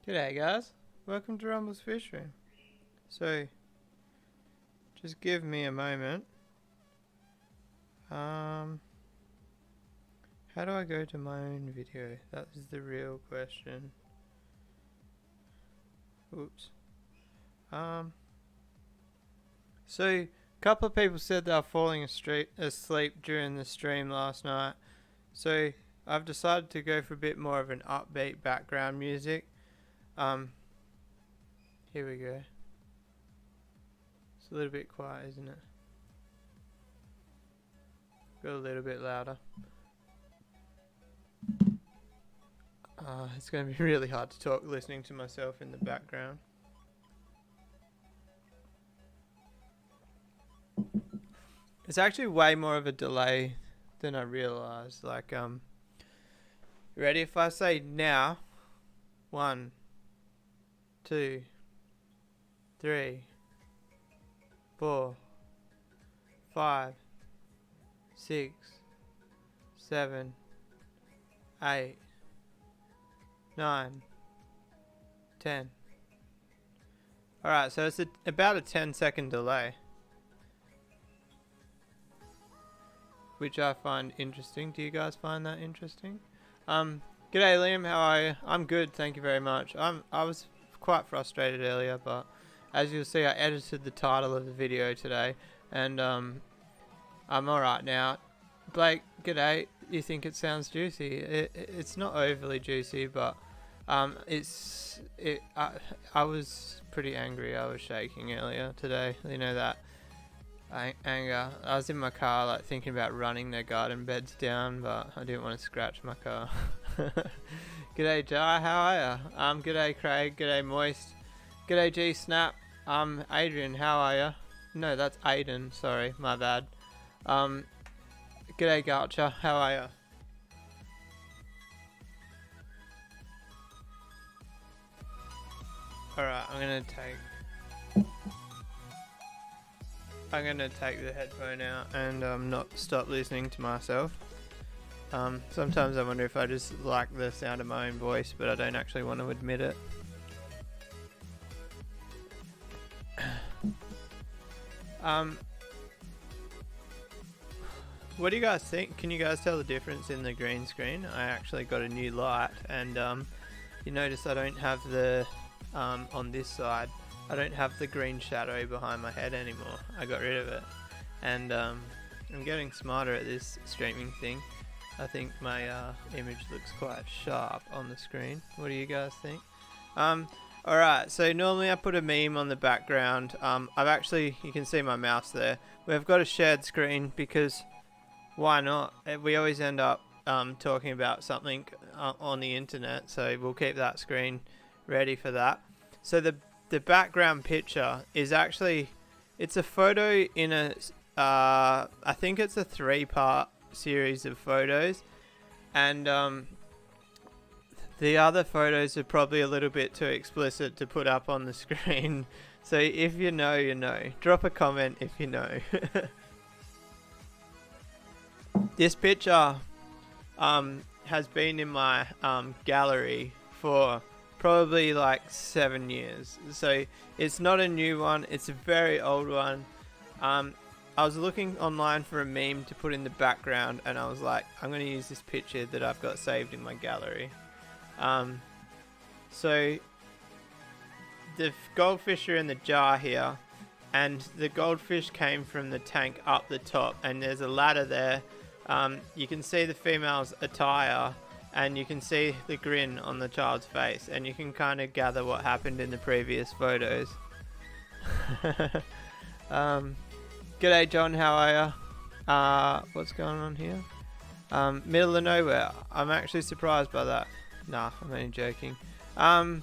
G'day guys, welcome to Rumble's Fish Room. So, just give me a moment. How do I go to my own video? That is the real question. Oops. So, a couple of people said they were falling asleep during the stream last night. So, I've decided to go for a bit more of an upbeat background music. Here we go. It's a little bit quiet, isn't it? Go a little bit louder. It's going to be really hard to talk listening to myself in the background. It's actually way more of a delay than I realized. Like, ready? If I say now, 1, 2, 3, 4, 5, 6, 7, 8, 9, 10. Alright, so it's about a 10-second delay, which I find interesting. Do you guys find that interesting? G'day Liam, how are you? I'm good, thank you very much. I was quite frustrated earlier, but as you'll see, I edited the title of the video today, and I'm alright now. Blake, g'day. You think it sounds juicy? It's not overly juicy, but I was pretty angry. I was shaking earlier today. You know that anger. I was in my car, like thinking about running their garden beds down, but I didn't want to scratch my car. G'day Jai, how are ya? G'day Craig, g'day Moist, g'day G Snap. Adrian, how are ya? No, that's Aiden. Sorry, my bad. G'day Gulcher, how are ya? Alright, I'm gonna take the headphone out and not stop listening to myself. Sometimes I wonder if I just like the sound of my own voice, but I don't actually want to admit it. What do you guys think? Can you guys tell the difference in the green screen? I actually got a new light, and you notice I don't have the on this side, I don't have the green shadow behind my head anymore. I got rid of it, and I'm getting smarter at this streaming thing. I think my image looks quite sharp on the screen. What do you guys think? Alright, so normally I put a meme on the background. You can see my mouse there. We've got a shared screen because why not? We always end up talking about something on the internet, so we'll keep that screen ready for that. So the background picture is actually, it's a photo in a I think it's a 3-part series of photos, and the other photos are probably a little bit too explicit to put up on the screen. So if you know, you know. Drop a comment if you know. This picture has been in my gallery for probably like 7 years. So it's not a new one, it's a very old one. I was looking online for a meme to put in the background, and I was like, I'm going to use this picture that I've got saved in my gallery. So the goldfish are in the jar here, and the goldfish came from the tank up the top, and there's a ladder there. You can see the female's attire, and you can see the grin on the child's face, and you can kind of gather what happened in the previous photos. G'day John, how are ya? What's going on here? Middle of nowhere. I'm actually surprised by that. Nah, I'm only joking. The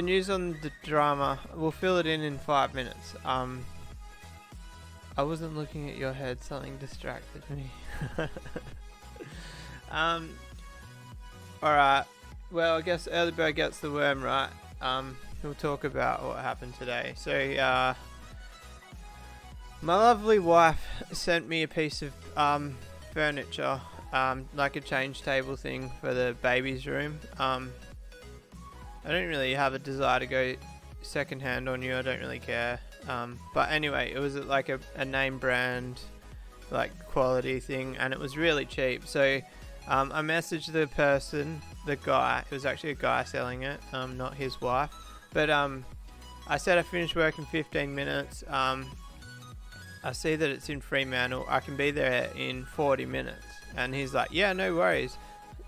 news on the drama, we'll fill it in 5 minutes. I wasn't looking at your head, something distracted me. Alright, well I guess early bird gets the worm, right? We'll talk about what happened today. So, my lovely wife sent me a piece of furniture, like a change table thing for the baby's room. I don't really have a desire to go second hand on you. I don't really care. But anyway, it was like a name brand, like quality thing, and it was really cheap. So I messaged the person, the guy. It was actually a guy selling it, not his wife. But I said I finished work in 15 minutes. I see that it's in Fremantle. I can be there in 40 minutes. And he's like, yeah, no worries.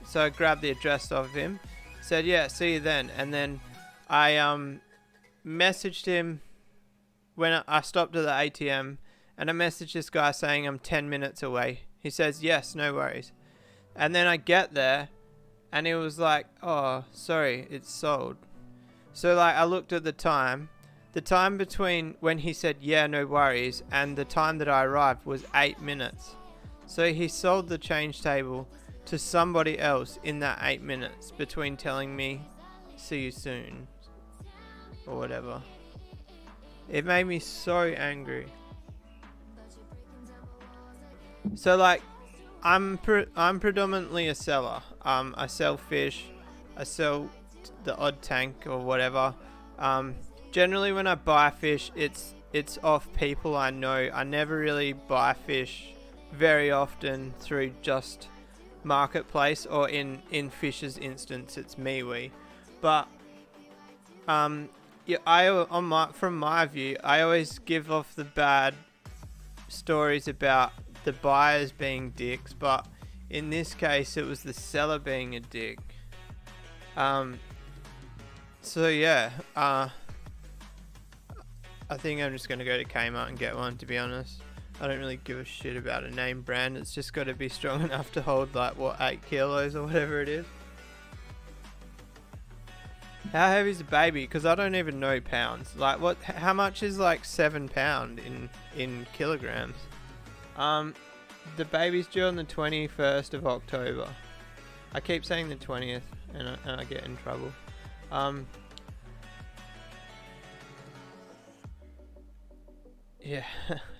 So I grabbed the address of him, said, yeah, see you then. And then I messaged him when I stopped at the ATM, and I messaged this guy saying I'm 10 minutes away. He says, yes, no worries. And then I get there, and he was like, oh, sorry, it's sold. So like I looked at the time. The time between when he said, yeah, no worries, and the time that I arrived was 8 minutes. So he sold the change table to somebody else in that 8 minutes between telling me, see you soon, or whatever. It made me so angry. So like, I'm predominantly a seller. I sell fish, I sell the odd tank or whatever. Generally when I buy fish, it's off people I know. I never really buy fish very often through just marketplace, or in Fish's instance it's MeWe. But yeah, from my view, I always give off the bad stories about the buyers being dicks, but in this case it was the seller being a dick. So yeah, I think I'm just going to go to Kmart and get one, to be honest. I don't really give a shit about a name brand. It's just got to be strong enough to hold like, what, 8 kilos or whatever it is. How heavy is a baby? Because I don't even know pounds. Like, what? How much is like 7 pound in kilograms? The baby's due on the 21st of October. I keep saying the 20th and I get in trouble. Yeah,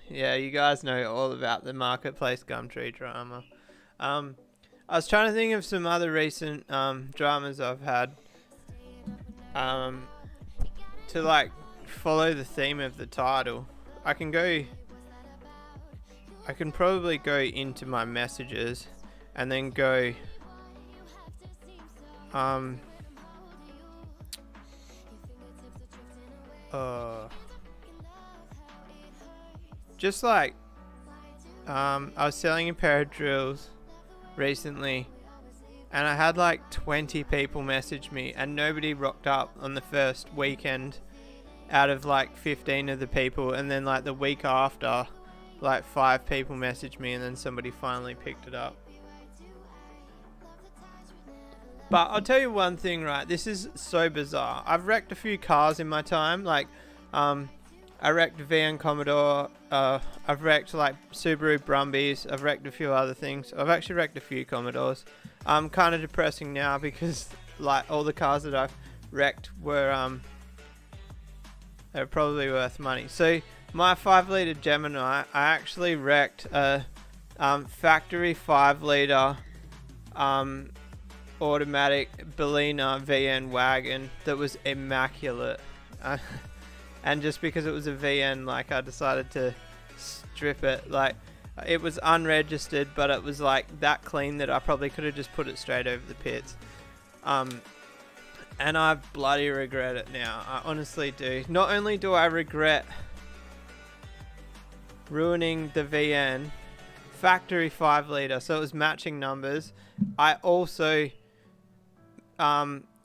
yeah, you guys know all about the marketplace Gumtree drama. I was trying to think of some other recent dramas I've had to like follow the theme of the title. I can probably go into my messages and then go just like I was selling a pair of drills recently, and I had like 20 people message me, and nobody rocked up on the first weekend out of like 15 of the people, and then like the week after, like 5 people messaged me, and then somebody finally picked it up. But I'll tell you one thing, right? This is so bizarre. I've wrecked a few cars in my time, like I wrecked a VN Commodore, I've wrecked like Subaru Brumbies, I've wrecked a few other things. I've actually wrecked a few Commodores. Kind of depressing now because like all the cars that I've wrecked were they're probably worth money. So my 5-litre Gemini, I actually wrecked a factory 5-litre automatic Bellina VN wagon that was immaculate. And just because it was a VN, like I decided to strip it. Like it was unregistered, but it was like that clean that I probably could have just put it straight over the pits. And I bloody regret it now. I honestly do. Not only do I regret ruining the VN factory 5-litre, so it was matching numbers, I also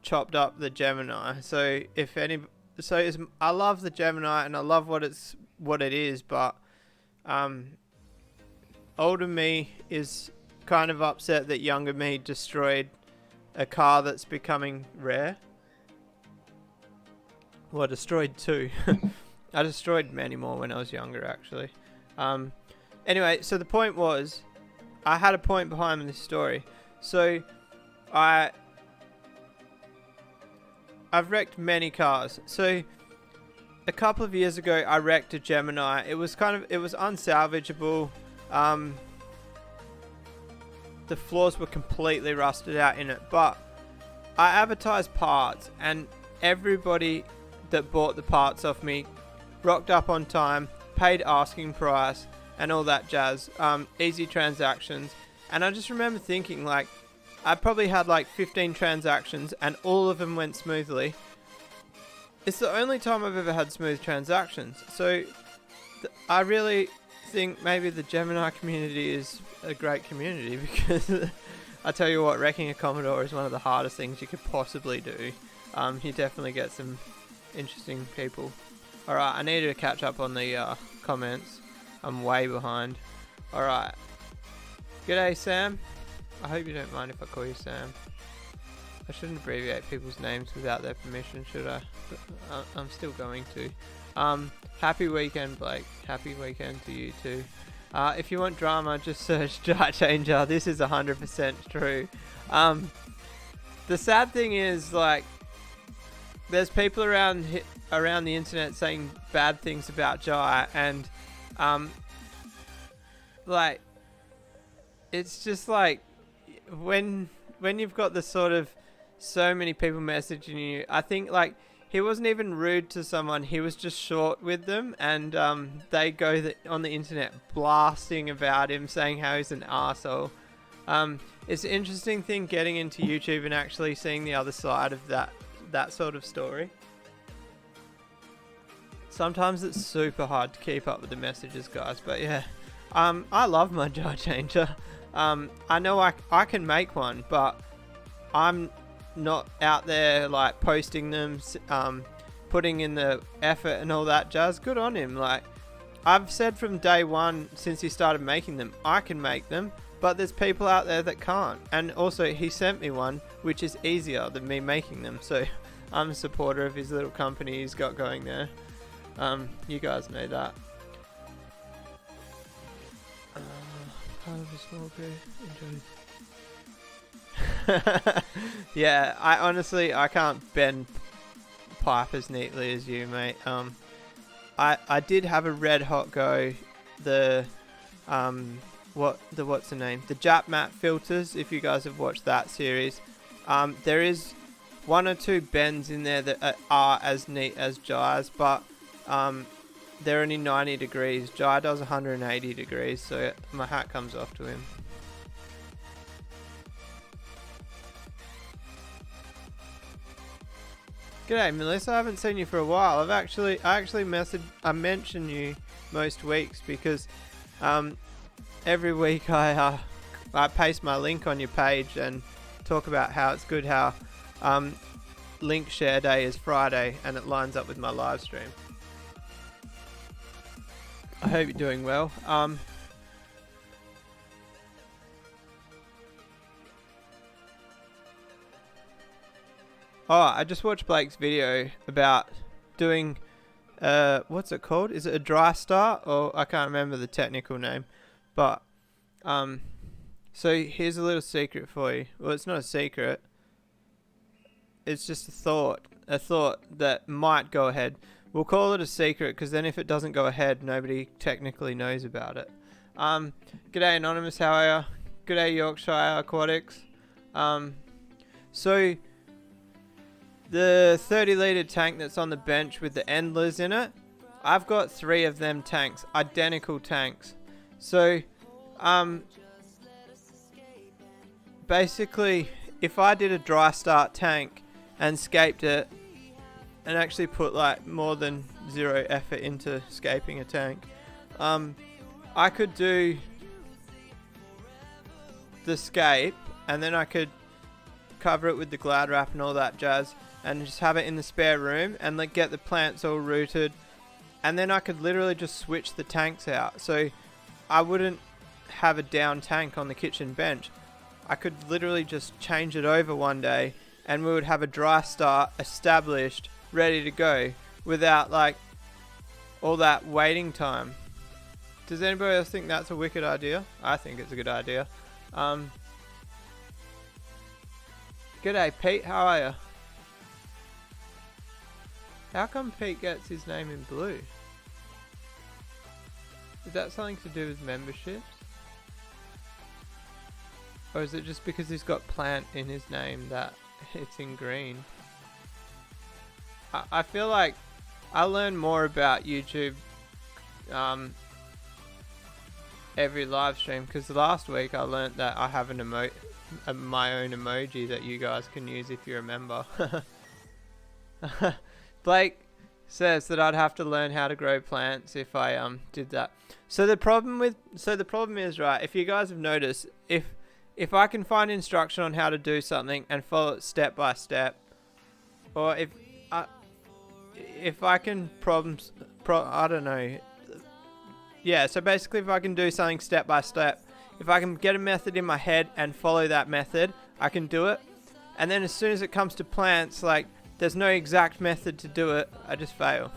chopped up the Gemini. So if any, I love the Gemini and I love what it is, but older me is kind of upset that younger me destroyed a car that's becoming rare. Well, I destroyed 2. I destroyed many more when I was younger, actually. Anyway, so the point was, I had a point behind this story. So I've wrecked many cars. So a couple of years ago, I wrecked a Gemini. It was unsalvageable. The floors were completely rusted out in it, but I advertised parts, and everybody that bought the parts off me rocked up on time, paid asking price, and all that jazz. Easy transactions. And I just remember thinking, like, I probably had like 15 transactions and all of them went smoothly. It's the only time I've ever had smooth transactions. So I really think maybe the Gemini community is a great community, because I tell you what, wrecking a Commodore is one of the hardest things you could possibly do. You definitely get some interesting people. Alright, I need to catch up on the comments. I'm way behind. Alright. G'day, Sam. I hope you don't mind if I call you Sam. I shouldn't abbreviate people's names without their permission, should I? But I'm still going to. Happy weekend, Blake. Happy weekend to you too. If you want drama, just search Jar Changer. This is 100% true. The sad thing is, like, there's people around the internet saying bad things about Jai, and like, it's just like, when you've got the sort of so many people messaging you, I think, like, he wasn't even rude to someone, he was just short with them, and they go on the internet blasting about him, saying how he's an arsehole. It's an interesting thing getting into YouTube and actually seeing the other side of that sort of story. Sometimes it's super hard to keep up with the messages, guys, but yeah. I love my Jar Changer. I know I can make one, but I'm not out there like posting them, putting in the effort and all that jazz. Good on him. Like, I've said from day one since he started making them, I can make them, but there's people out there that can't. And also, he sent me one which is easier than me making them, so I'm a supporter of his little company he's got going there. You guys know that. Part of a small group enjoys. Yeah, I can't bend pipe as neatly as you, mate. I did have a red hot go. The what's the name? The Jap Matte filters. If you guys have watched that series, there is one or two bends in there that are as neat as Jai's, but they're only 90 degrees. Jai does 180 degrees, so my hat comes off to him. G'day, Melissa. I haven't seen you for a while. I mention you most weeks because every week I paste my link on your page and talk about how it's good how link share day is Friday and it lines up with my live stream. I hope you're doing well. I just watched Blake's video about doing, what's it called? Is it a dry start? Or I can't remember the technical name. But, so here's a little secret for you. Well, it's not a secret. It's just a thought that might go ahead. We'll call it a secret, because then if it doesn't go ahead, nobody technically knows about it. G'day Anonymous, how are you? G'day Yorkshire Aquatics. So the 30 litre tank that's on the bench with the endlers in it, I've got 3 of them tanks, identical tanks. So basically, if I did a dry start tank and scaped it, and actually put like more than 0 effort into scaping a tank, I could do the scape, and then I could cover it with the Glad wrap and all that jazz, and just have it in the spare room and like get the plants all rooted, and then I could literally just switch the tanks out, so I wouldn't have a down tank on the kitchen bench. I could literally just change it over one day and we would have a dry start established, ready to go, without like all that waiting time. Does anybody else think that's a wicked idea? I think it's a good idea. G'day Pete, how are you? How come Pete gets his name in blue? Is that something to do with memberships? Or is it just because he's got plant in his name that it's in green? I feel like I learn more about YouTube every live stream, because last week I learned that I have my own emoji that you guys can use if you remember. Blake says that I'd have to learn how to grow plants if I did that. So the problem is, right, if you guys have noticed, if I can find instruction on how to do something and follow it step by step, or if I can I don't know. Yeah, so basically if I can do something step by step, if I can get a method in my head and follow that method, I can do it. And then as soon as it comes to plants, like, there's no exact method to do it, I just fail.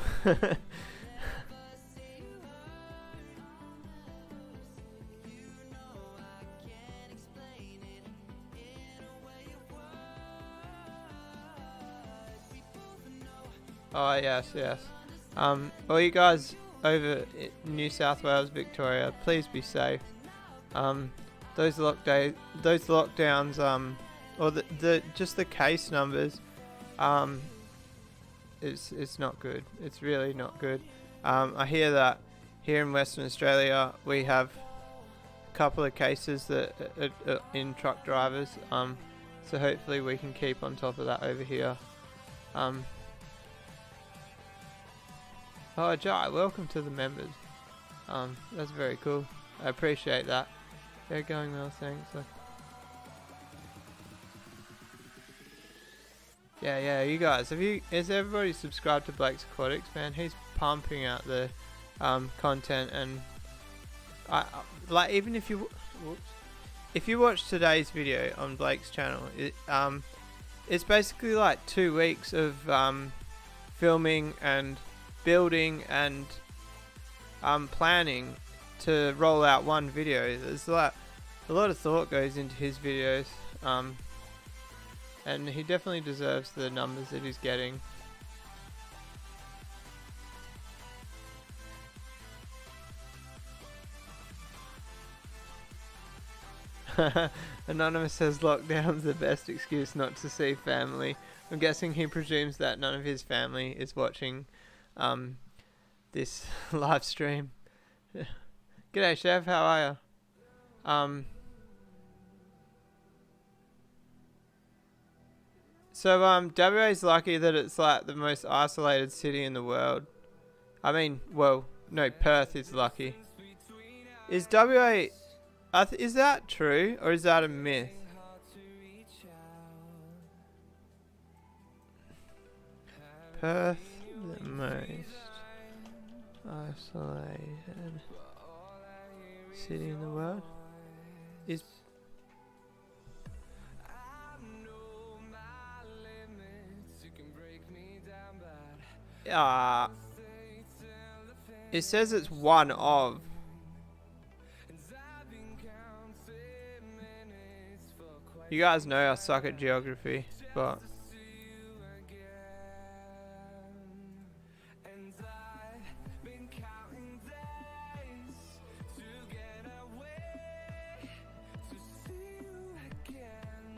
Oh, yes. All you guys over in New South Wales, Victoria, please be safe. Those lockdowns, or just the case numbers, it's not good. It's really not good. I hear that here in Western Australia we have a couple of cases that in truck drivers. So hopefully we can keep on top of that over here. Oh, Jai, welcome to the members. That's very cool. I appreciate that. They're going well, thanks. Yeah, you guys, is everybody subscribed to Blake's Aquatics, man? He's pumping out the content, and I like, even if you watch today's video on Blake's channel, it's basically like 2 weeks of filming and building and planning to roll out one video. There's like a lot of thought goes into his videos, and he definitely deserves the numbers that he's getting. Anonymous says lockdown's the best excuse not to see family. I'm guessing he presumes that none of his family is watching this live stream. G'day, Chef, how are you? So WA's lucky that it's like the most isolated city in the world. I mean, well, no, Perth is lucky. Is WA... is that true, or is that a myth? Perth, the most isolated city in the world? Is... it says it's one of. You guys know I suck at geography, but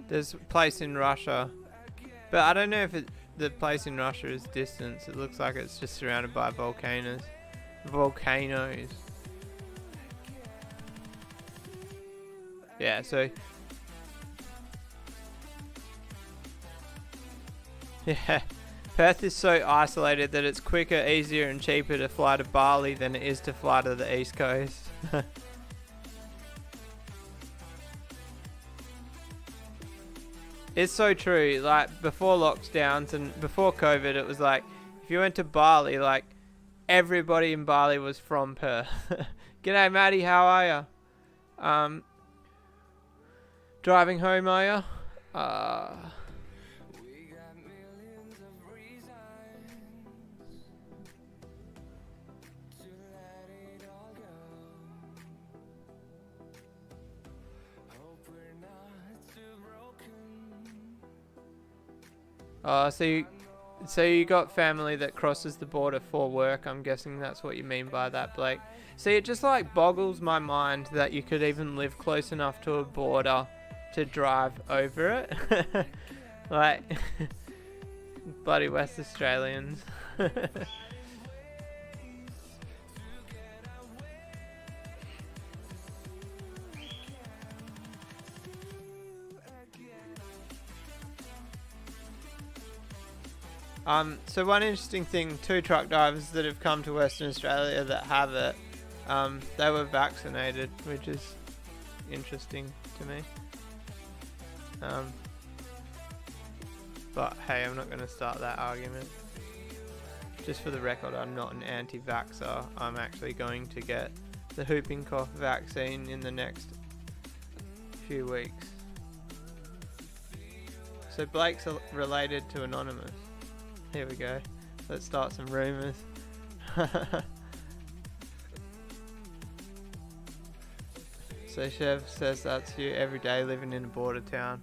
there's a place in Russia, but I don't know if the place in Russia is distance. It looks like it's just surrounded by volcanoes. Yeah, so yeah, Perth is so isolated that it's quicker, easier and cheaper to fly to Bali than it is to fly to the East Coast. It's so true. Like, before lockdowns and before COVID, it was like, if you went to Bali, like, everybody in Bali was from Perth. G'day, Maddie, how are ya? Driving home, are ya? So you got family that crosses the border for work. I'm guessing that's what you mean by that, Blake. See, it just like boggles my mind that you could even live close enough to a border to drive over it. Like, Bloody West Australians. So one interesting thing, 2 truck drivers that have come to Western Australia that have it, they were vaccinated, which is interesting to me. But hey, I'm not going to start that argument. Just for the record, I'm not an anti-vaxxer. I'm actually going to get the whooping cough vaccine in the next few weeks. So Blake's related to Anonymous. Here we go. Let's start some rumours. So Chev says that's you every day living in a border town.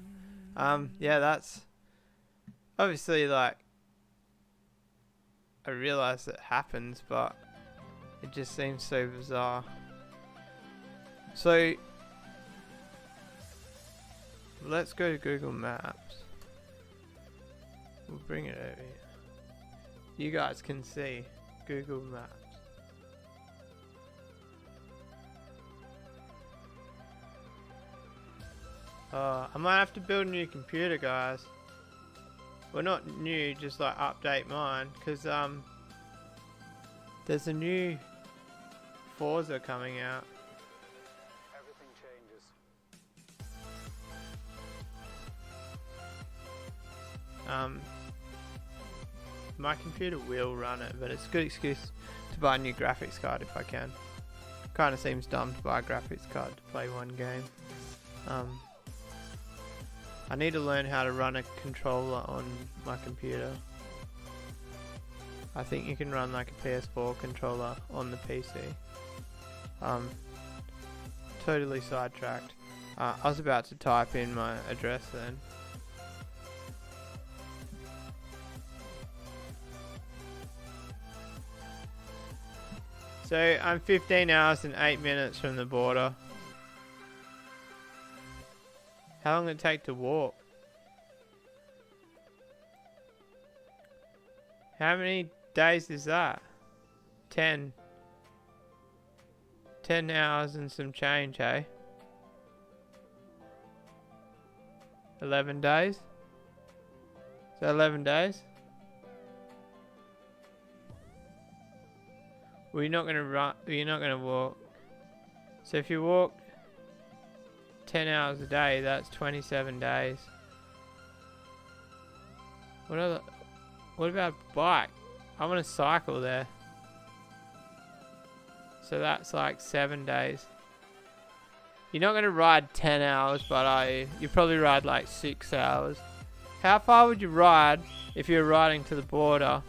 Yeah, that's obviously, like, I realise it happens, but it just seems so bizarre. So let's go to Google Maps. We'll bring it over here. You guys can see Google Maps. I might have to build a new computer, guys. Well, not new, just like update mine, because there's a new Forza coming out. Everything changes. My computer will run it, but it's a good excuse to buy a new graphics card if I can. Kind of seems dumb to buy a graphics card to play one game. I need to learn how to run a controller on my computer. I think you can run like a PS4 controller on the PC. Totally sidetracked. I was about to type in my address then. So I'm 15 hours and 8 minutes from the border. How long did it take to walk? How many days is that? 10. 10 hours and some change, hey? 11 days? Is that 11 days? Well, you're not gonna run. You're not gonna walk. So if you walk 10 hours a day, that's 27 days. What about bike? I want to cycle there. So that's like 7 days. You're not gonna ride 10 hours, but are you? You probably ride like 6 hours. How far would you ride if you were riding to the border?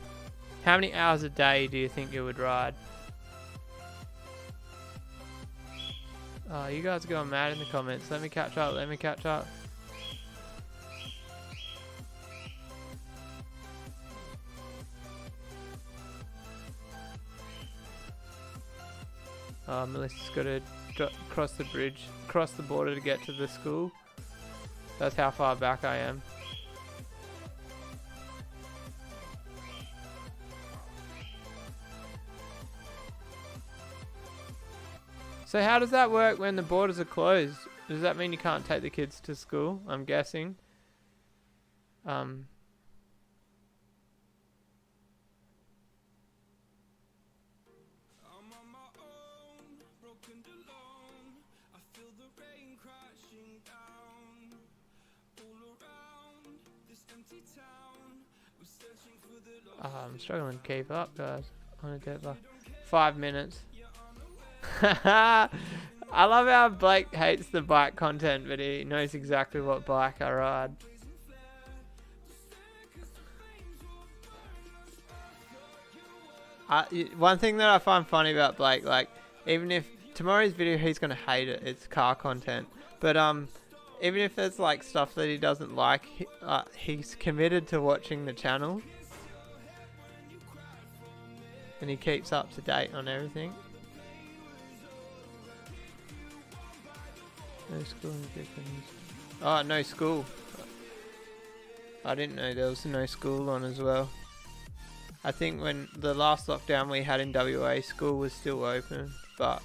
How many hours a day do you think you would ride? Oh, you guys are going mad in the comments. Let me catch up. Let me catch up. Melissa's got to cross the bridge, cross the border to get to the school. That's how far back I am. So how does that work when the borders are closed? Does that mean you can't take the kids to school? I'm guessing. I'm struggling to keep up, guys. On a dead bike. 5 minutes. I love how Blake hates the bike content, but he knows exactly what bike I ride. One thing that I find funny about Blake, like, even if tomorrow's video he's gonna hate it, it's car content, but even if there's like stuff that he doesn't like, he's committed to watching the channel, and he keeps up to date on everything. No school in Dickens. Oh, no school. I didn't know there was no school on as well. I think when the last lockdown we had in WA, school was still open, but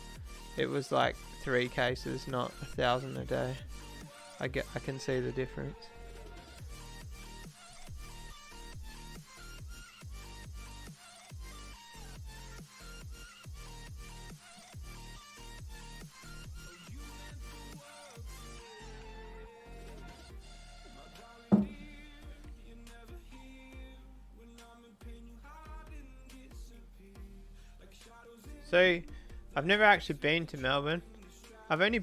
it was like 3 cases, not 1,000 a day. I can see the difference. So, I've never actually been to Melbourne. I've been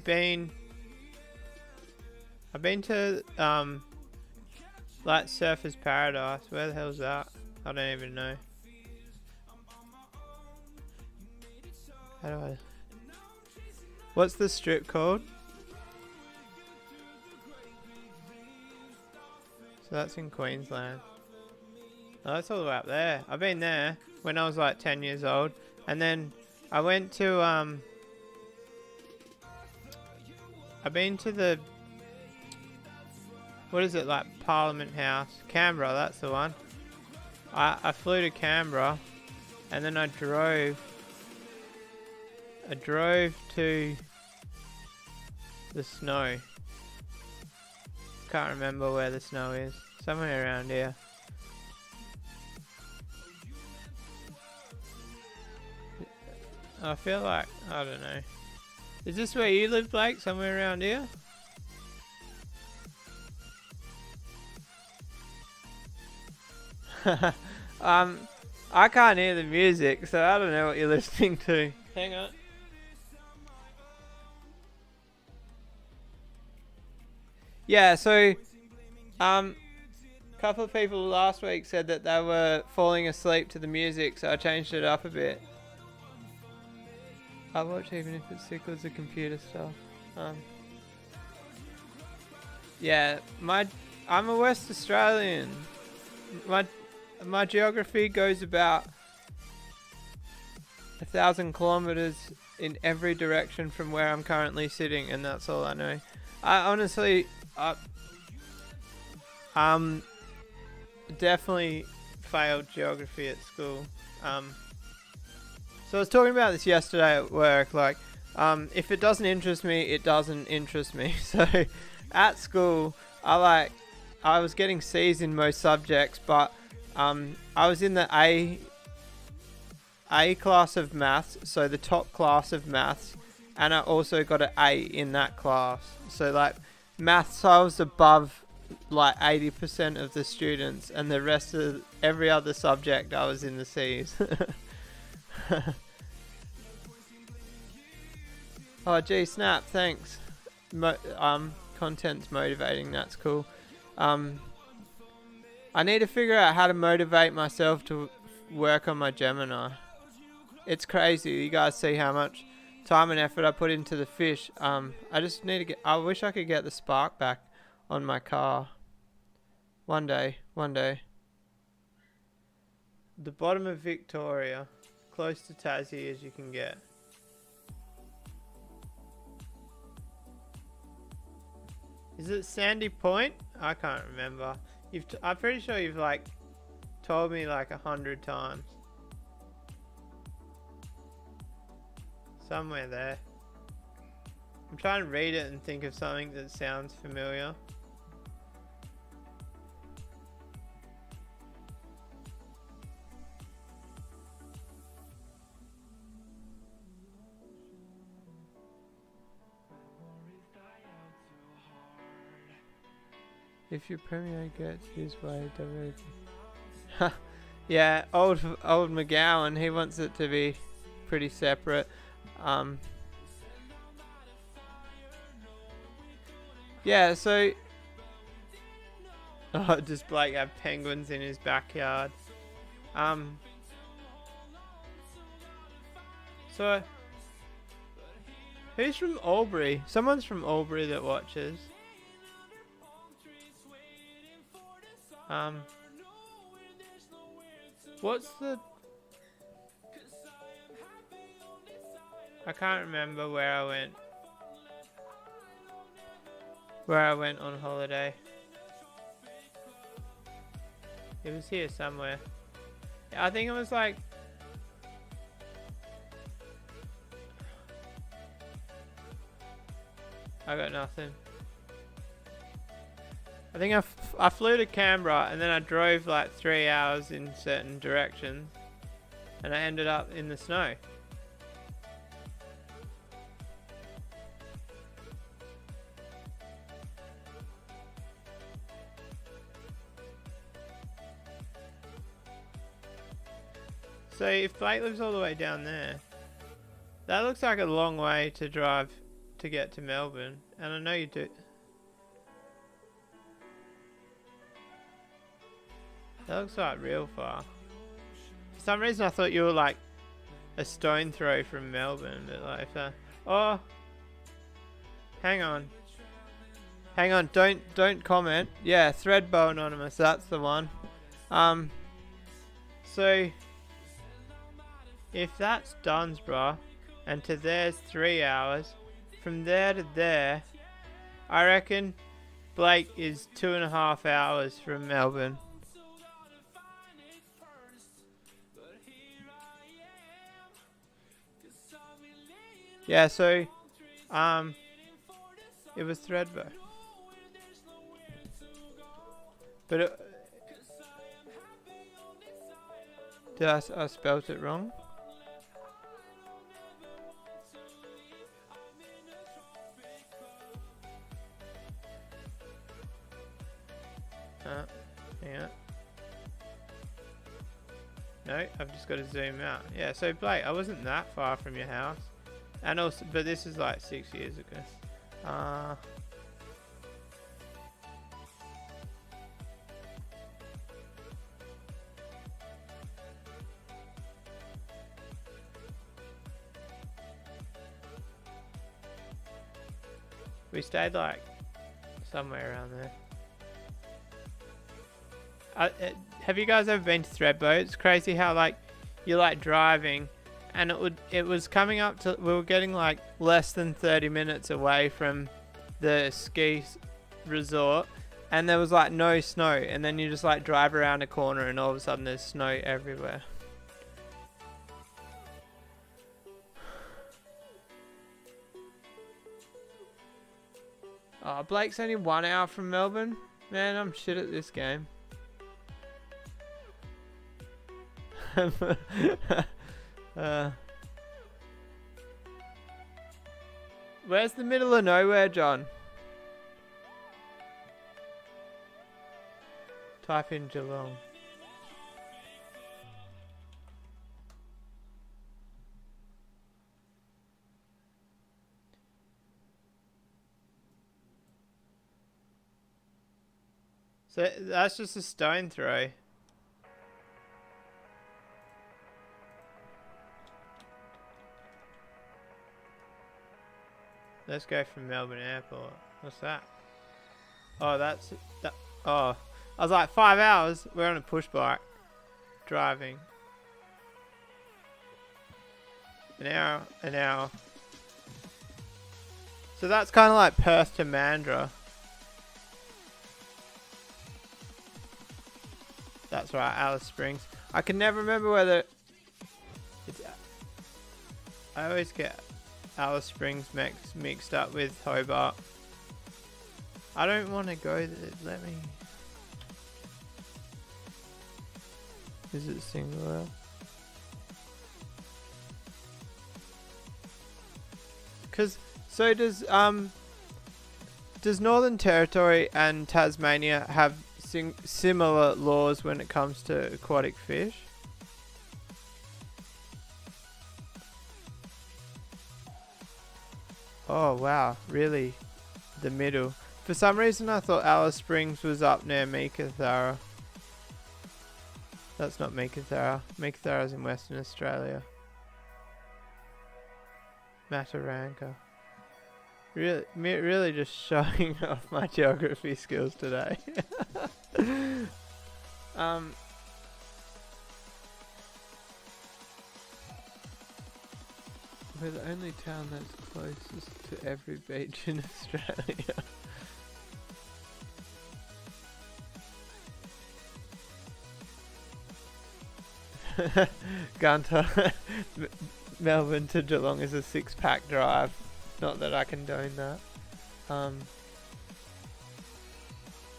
to like Surfers Paradise. Where the hell's that? I don't even know. How do I? What's the strip called? So that's in Queensland. Oh, that's all the way up there. I've been there when I was like 10 years old, and then I went to I've been to the, what is it, like Parliament House, Canberra, that's the one. I flew to Canberra, and then I drove to the snow. Can't remember where the snow is. Somewhere around here. I feel like, I don't know. Is this where you live, Blake? Somewhere around here? I can't hear the music, so I don't know what you're listening to. Hang on. Yeah, so couple of people last week said that they were falling asleep to the music, so I changed it up a bit. I watch even if it's sick as the computer stuff. Yeah, I'm a West Australian. My geography goes about 1,000 kilometers in every direction from where I'm currently sitting, and that's all I know. I honestly, definitely failed geography at school. So I was talking about this yesterday at work, like, if it doesn't interest me, it doesn't interest me. So at school, I was getting C's in most subjects, but I was in the A class of maths, so the top class of maths, and I also got an A in that class. So like maths, I was above like 80% of the students, and the rest of every other subject I was in the C's. Oh gee, snap, thanks. Content's motivating, that's cool. I need to figure out how to motivate myself to work on my Gemini. It's crazy, you guys see how much time and effort I put into the fish. I just need to get, I wish I could get the spark back on my car. One day. The bottom of Victoria, close to Tassie as you can get. Is it Sandy Point? I can't remember. I'm pretty sure you've like told me like 100 times. Somewhere there. I'm trying to read it and think of something that sounds familiar. If your premier gets his way, WG. Yeah, old McGowan, he wants it to be pretty separate. Yeah, so just Blake have penguins in his backyard. So who's from Albury? Someone's from Albury that watches. What's the... I can't remember where I went on holiday. It was here somewhere. I think it was like... I got nothing. I think I flew to Canberra and then I drove like 3 hours in certain directions and I ended up in the snow. So if Blake lives all the way down there, that looks like a long way to drive to get to Melbourne, and I know you do. That looks like real far. For some reason I thought you were like a stone throw from Melbourne, but like if that... Oh! Hang on. Hang on, don't comment. Yeah, Threadbow Anonymous, that's the one. So... if that's Dunsborough, and to there's 3 hours, from there to there, I reckon Blake is 2.5 hours from Melbourne. Yeah, so, it was Threadbow. But it, did I spelt it wrong? Yeah. No, I've just got to zoom out. Yeah, so Blake, I wasn't that far from your house. And also, but this is like 6 years ago. We stayed like somewhere around there. Have you guys ever been to Threadbow? It's crazy how like you're like driving and it was coming up to, we were getting like less than 30 minutes away from the ski resort and there was like no snow, and then you just like drive around a corner and all of a sudden there's snow everywhere. Oh, Blake's only 1 hour from Melbourne. Man, I'm shit at this game. Where's the middle of nowhere, John? Type in Geelong. So that's just a stone throw. Let's go from Melbourne Airport. What's that? Oh, that's that. Oh, I was like 5 hours. We're on a push bike, driving. An hour. So that's kind of like Perth to Mandurah. That's right, Alice Springs. I can never remember whether it's. I always get Alice Springs mixed up with Hobart. I don't want to go there. Let me. Is it singular? Cause so does Northern Territory and Tasmania have similar laws when it comes to aquatic fish? Oh wow, really? The middle. For some reason I thought Alice Springs was up near Meekatharra. That's not Meekatharra. Meekatharra's in Western Australia. Mataranka. Really just showing off my geography skills today. We're the only town that's closest to every beach in Australia. Gunter. Melbourne to Geelong is a 6-pack drive. Not that I condone that.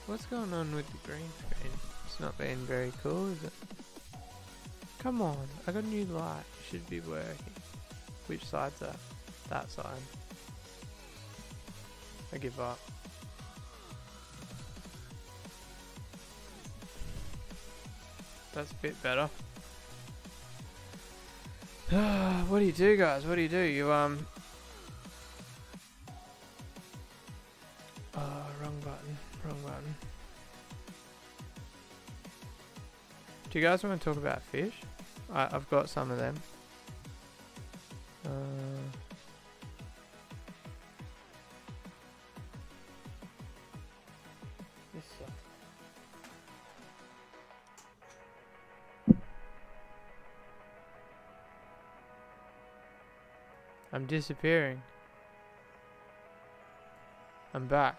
What's going on with the green screen? It's not being very cool, is it? Come on, I got a new light. It should be working. Which side's that? That side. I give up. That's a bit better. What do you do, guys? What do you do? You wrong button. Wrong button. Do you guys want to talk about fish? I've got some of them. This sucks. I'm disappearing. I'm back.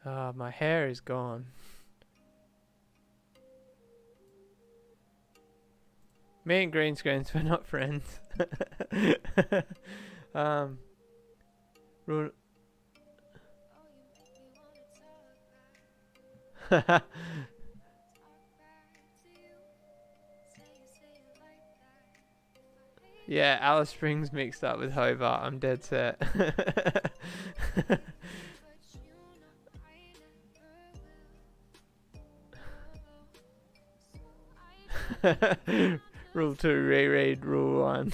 My hair is gone. Me and green screens, we're not friends. Rule. Yeah, Alice Springs mixed up with Hobart. I'm dead set. Rule 2, reread Rule 1.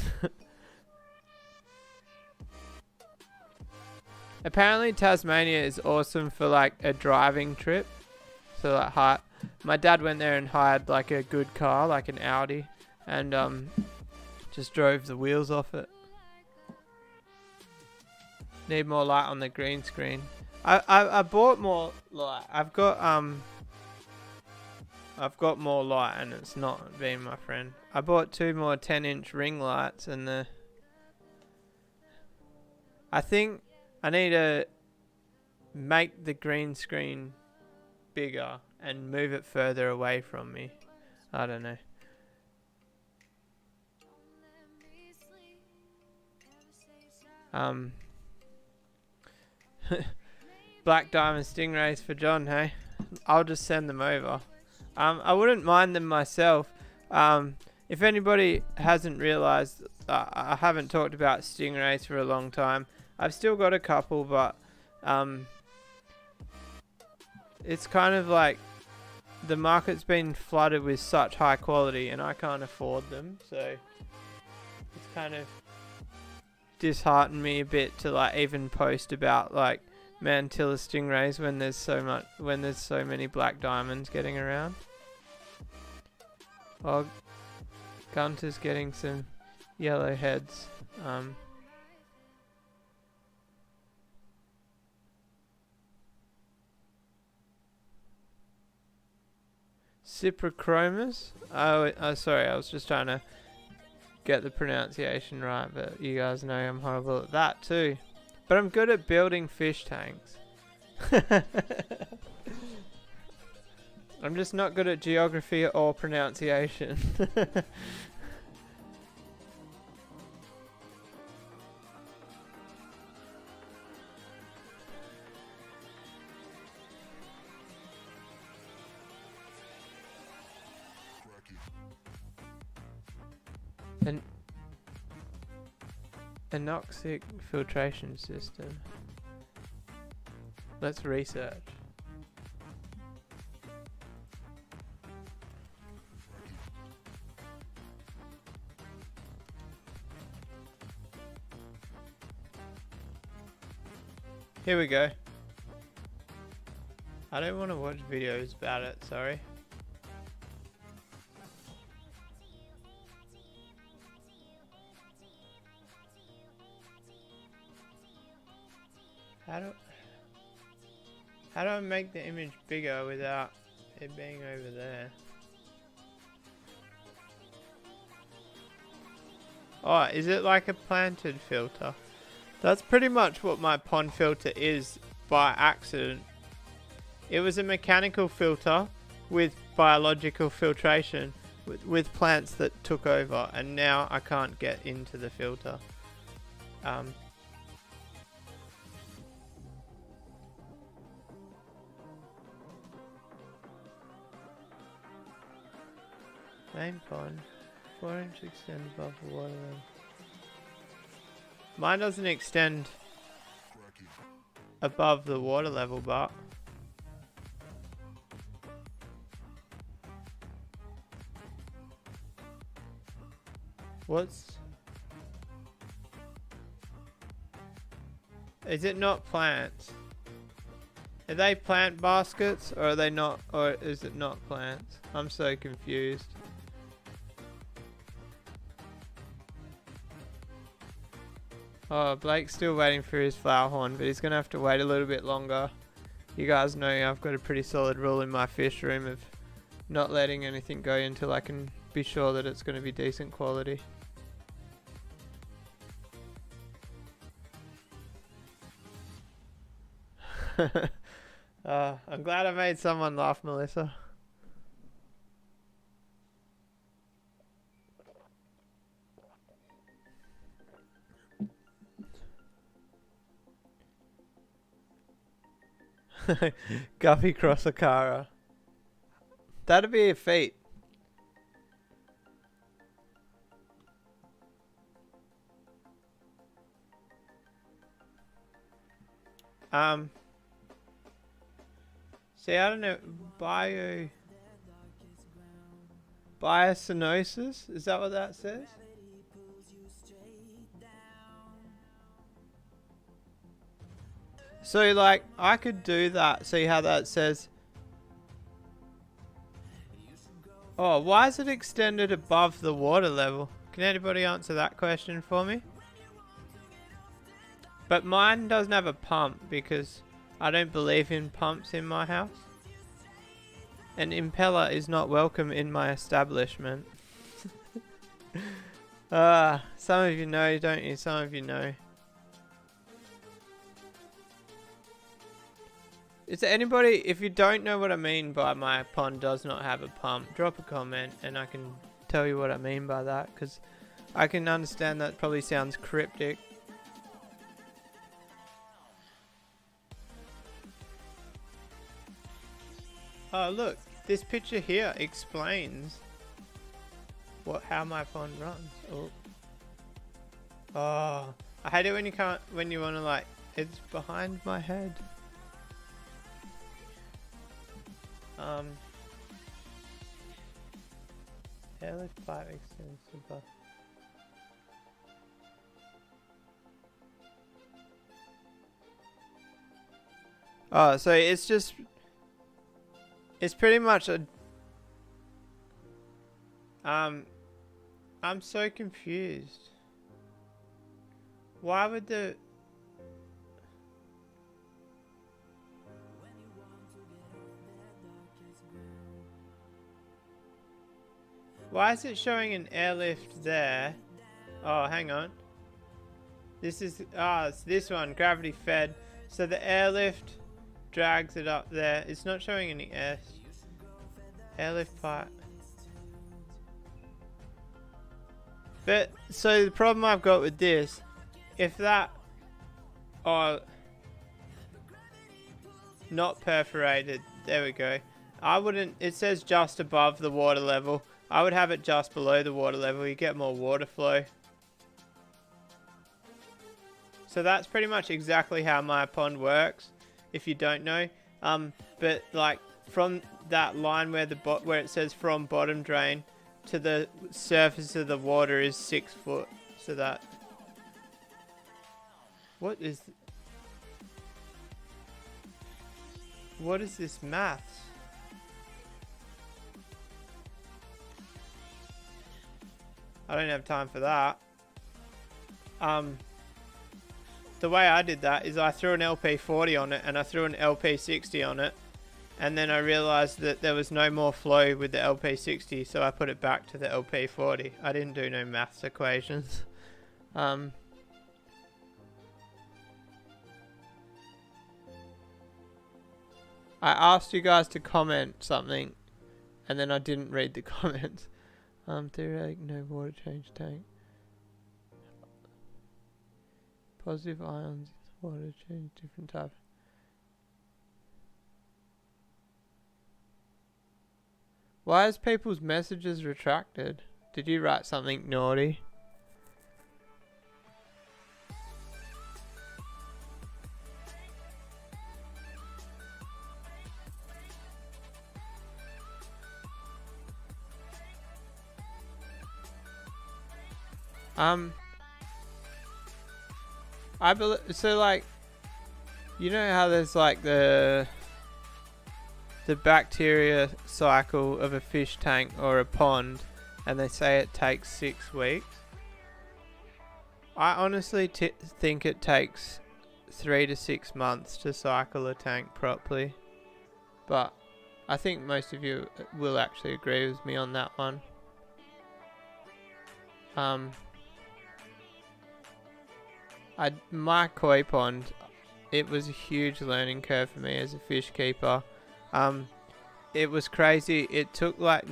Apparently Tasmania is awesome for like a driving trip. So like my dad went there and hired like a good car, like an Audi, and just drove the wheels off it. Need more light on the green screen. I bought more light. I've got more light and it's not being my friend. I bought 2 more 10-inch ring lights and I think I need to make the green screen bigger and move it further away from me. I don't know. Black diamond stingrays for John, hey? I'll just send them over. I wouldn't mind them myself. If anybody hasn't realised, I haven't talked about stingrays for a long time. I've still got a couple, but it's kind of like the market's been flooded with such high quality and I can't afford them, so it's kind of disheartened me a bit to like even post about like Mantilla stingrays when there's so many black diamonds getting around. Oh, Gunter's getting some yellow heads. Cyprichromus? Oh, sorry, I was just trying to get the pronunciation right, but you guys know I'm horrible at that too. But I'm good at building fish tanks. I'm just not good at geography or pronunciation. An anoxic filtration system. Let's research. Here we go. I don't want to watch videos about it, sorry. How do I make the image bigger without it being over there? Oh, is it like a planted filter? That's pretty much what my pond filter is by accident. It was a mechanical filter with biological filtration, with plants that took over, and now I can't get into the filter. Main pond, 4 inch extend above the water level. Mine doesn't extend above the water level, but is it not plants? Are they plant baskets, or are they not, or is it not plants? I'm so confused. Oh, Blake's still waiting for his flower horn, but he's going to have to wait a little bit longer. You guys know I've got a pretty solid rule in my fish room of not letting anything go until I can be sure that it's going to be decent quality. I'm glad I made someone laugh, Melissa. Guppy Crossacara. That'd be a feat. See, I don't know. Biocenosis? Is that what that says? So, like, I could do that. See how that says... Oh, why is it extended above the water level? Can anybody answer that question for me? But mine doesn't have a pump because I don't believe in pumps in my house. An impeller is not welcome in my establishment. Some of you know, don't you? Some of you know. Is there anybody, if you don't know what I mean by my pond does not have a pump, drop a comment and I can tell you what I mean by that, because I can understand that probably sounds cryptic. Oh look, this picture here explains how my pond runs. Oh, I hate it when you want to, like, it's behind my head. Airlift pipe extends above. Oh, so it's pretty much a... I'm so confused. Why would the... Why is it showing an airlift there? Oh, hang on. This is... it's this one, gravity fed. So the airlift drags it up there. It's not showing any S. Airlift pipe. But, so the problem I've got with this, if that... Oh... Not perforated. There we go. I wouldn't... It says just above the water level. I would have it just below the water level. You get more water flow. So that's pretty much exactly how my pond works, if you don't know. But like from that line where where it says from bottom drain to the surface of the water is 6 foot. So that... What is this maths? I don't have time for that. The way I did that is I threw an LP40 on it and I threw an LP60 on it, and then I realized that there was no more flow with the LP60, so I put it back to the LP40. I didn't do no maths equations. I asked you guys to comment something and then I didn't read the comments. Theoretic, no water change tank. Positive ions, water change, different type. Why is people's messages retracted? Did you write something naughty? I believe so. Like, you know how there's like the bacteria cycle of a fish tank or a pond, and they say it takes 6 weeks. I honestly think it takes 3 to 6 months to cycle a tank properly, but I think most of you will actually agree with me on that one. My koi pond, it was a huge learning curve for me as a fish keeper. It was crazy. It took like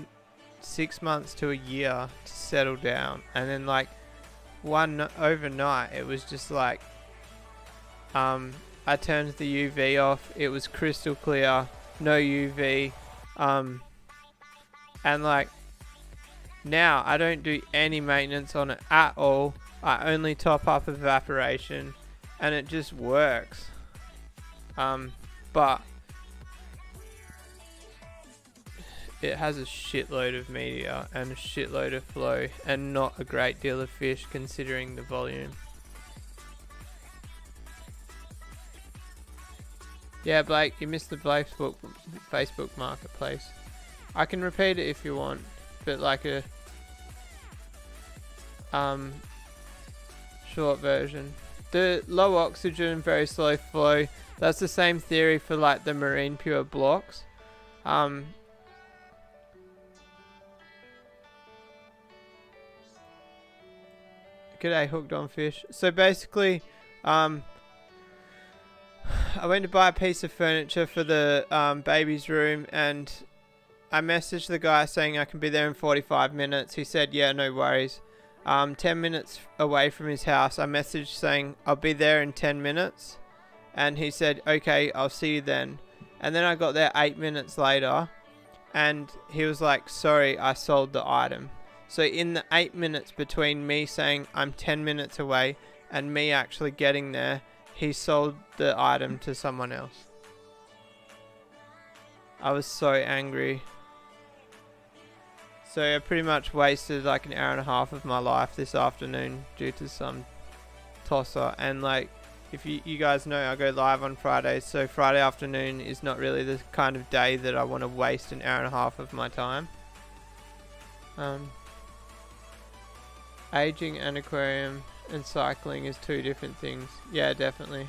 6 months to a year to settle down, and then like overnight it was just like I turned the UV off. It was crystal clear, no UV, and like now I don't do any maintenance on it at all. I only top up evaporation, and it just works. But it has a shitload of media and a shitload of flow, and not a great deal of fish considering the volume. Yeah, Blake, you missed the Facebook Marketplace. I can repeat it if you want, but like a short version. The low oxygen, very slow flow, that's the same theory for like the marine pure blocks. G'day, hooked on fish. So basically, I went to buy a piece of furniture for the baby's room, and I messaged the guy saying I can be there in 45 minutes. He said, yeah, no worries. 10 minutes away from his house, I messaged saying I'll be there in 10 minutes. And he said, okay, I'll see you then. And then I got there 8 minutes later, and he was like, sorry, I sold the item. So in the 8 minutes between me saying I'm 10 minutes away and me actually getting there, he sold the item to someone else. I was so angry. So I pretty much wasted like an hour and a half of my life this afternoon due to some tosser. And like, if you guys know, I go live on Fridays, so Friday afternoon is not really the kind of day that I want to waste an hour and a half of my time. Aging an aquarium and cycling is 2 different things. Yeah, definitely.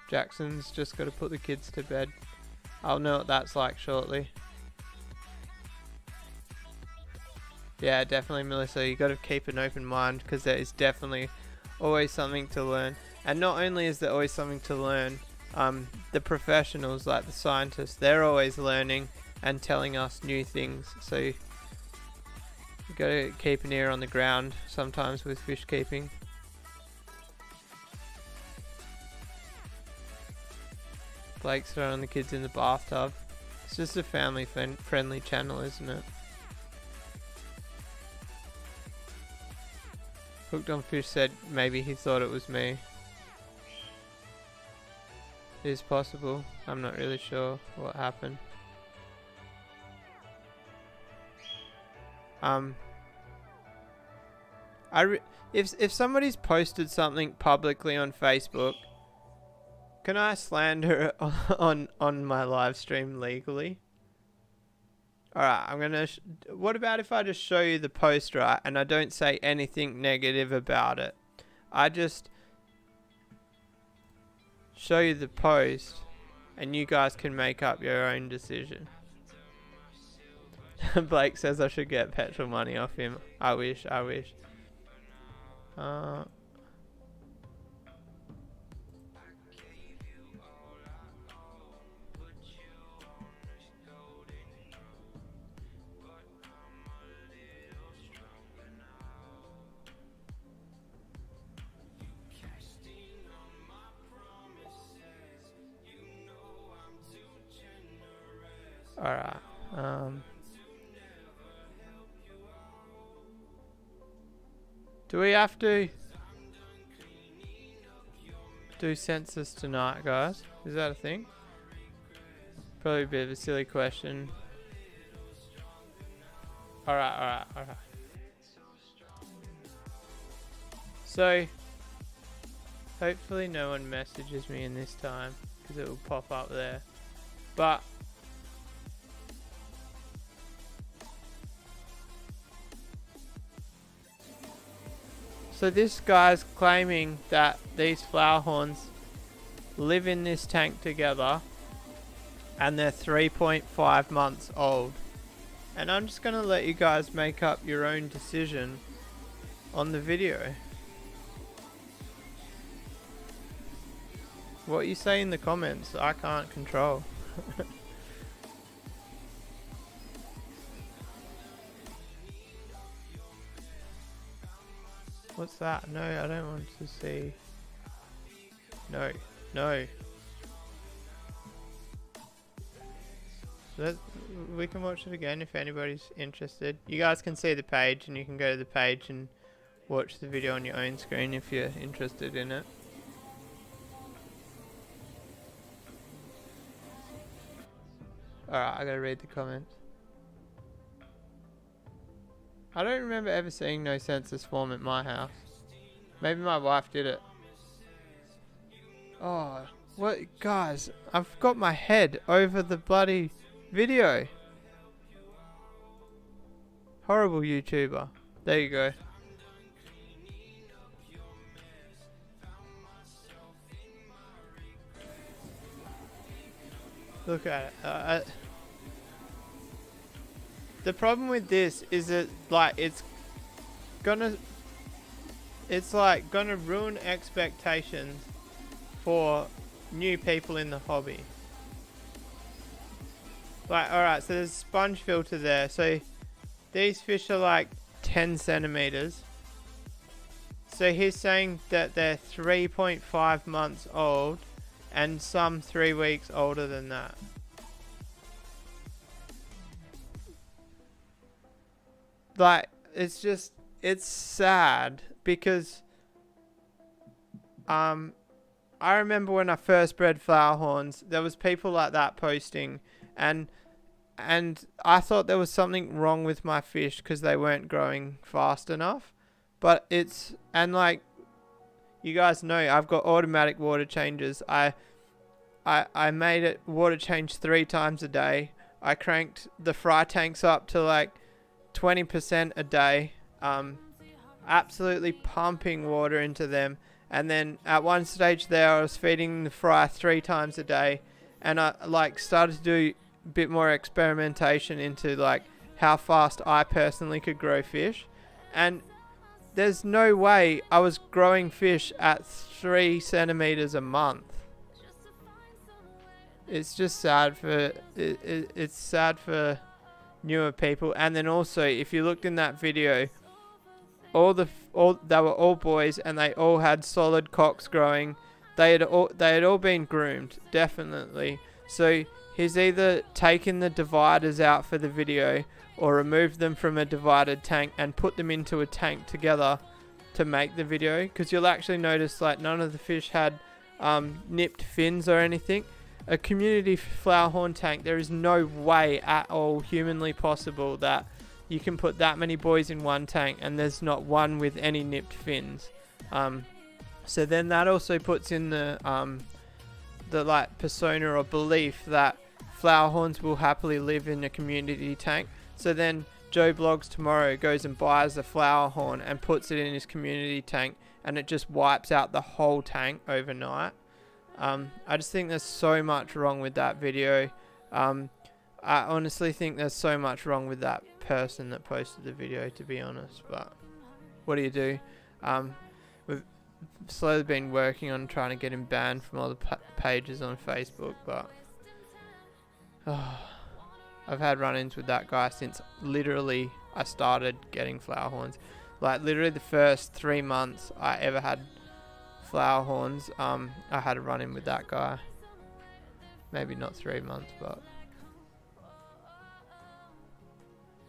Jackson's just got to put the kids to bed. I'll know what that's like shortly. Yeah, definitely, Melissa. You got to keep an open mind, because there is definitely always something to learn. And not only is there always something to learn, the professionals, like the scientists, they're always learning and telling us new things. So you got to keep an ear on the ground sometimes with fish keeping. Blake's throwing the kids in the bathtub. It's just a family friendly channel, isn't it? Hooked on Fish said maybe he thought it was me. It is possible. I'm not really sure what happened. If somebody's posted something publicly on Facebook, can I slander it on my live stream legally? Alright, I'm gonna... what about if I just show you the post, right, and I don't say anything negative about it? I just show you the post, and you guys can make up your own decision. Blake says I should get petrol money off him. I wish. Alright. Do we have to do census tonight, guys? Is that a thing? Probably a bit of a silly question. Alright. So, hopefully no one messages me in this time, because it will pop up there. But so this guy's claiming that these flower horns live in this tank together and they're 3.5 months old. And I'm just going to let you guys make up your own decision on the video. What you say in the comments, I can't control. What's that? No, I don't want to see. No. We can watch it again if anybody's interested. You guys can see the page and you can go to the page and watch the video on your own screen if you're interested in it. Alright, I gotta read the comments. I don't remember ever seeing no census form at my house. Maybe my wife did it. Oh, what, guys? I've got my head over the bloody video. Horrible YouTuber. There you go. Look at it. The problem with this is that, like, it's like gonna ruin expectations for new people in the hobby. Like, alright, so there's a sponge filter there. So these fish are like 10 centimeters. So he's saying that they're 3.5 months old and some 3 weeks older than that. Like, it's sad because I remember when I first bred flower horns, there was people like that posting, and I thought there was something wrong with my fish because they weren't growing fast enough. But and like you guys know, I've got automatic water changes. I made it water change 3 times a day. I cranked the fry tanks up to like 20% a day, absolutely pumping water into them. And then at one stage there, I was feeding the fry 3 times a day, and I like started to do a bit more experimentation into like how fast I personally could grow fish. And there's no way I was growing fish at 3 centimeters a month. It's just sad for it's sad for newer people. And then also, if you looked in that video, they were all boys and they all had solid cocks growing. They had all been groomed, definitely. So he's either taken the dividers out for the video or removed them from a divided tank and put them into a tank together to make the video, because you'll actually notice like none of the fish had nipped fins or anything. A community flower horn tank, there is no way at all humanly possible that you can put that many boys in one tank and there's not one with any nipped fins. So then that also puts in the like persona or belief that flower horns will happily live in a community tank. So then Joe Blogs tomorrow goes and buys a flower horn and puts it in his community tank, and it just wipes out the whole tank overnight. I just think there's so much wrong with that video. I honestly think there's so much wrong with that person that posted the video, to be honest. But what do you do? We've slowly been working on trying to get him banned from all the pages on Facebook, but I've had run-ins with that guy since literally I started getting flower horns. Like literally the first 3 months I ever had flower horns, I had a run-in with that guy. Maybe not 3 months, but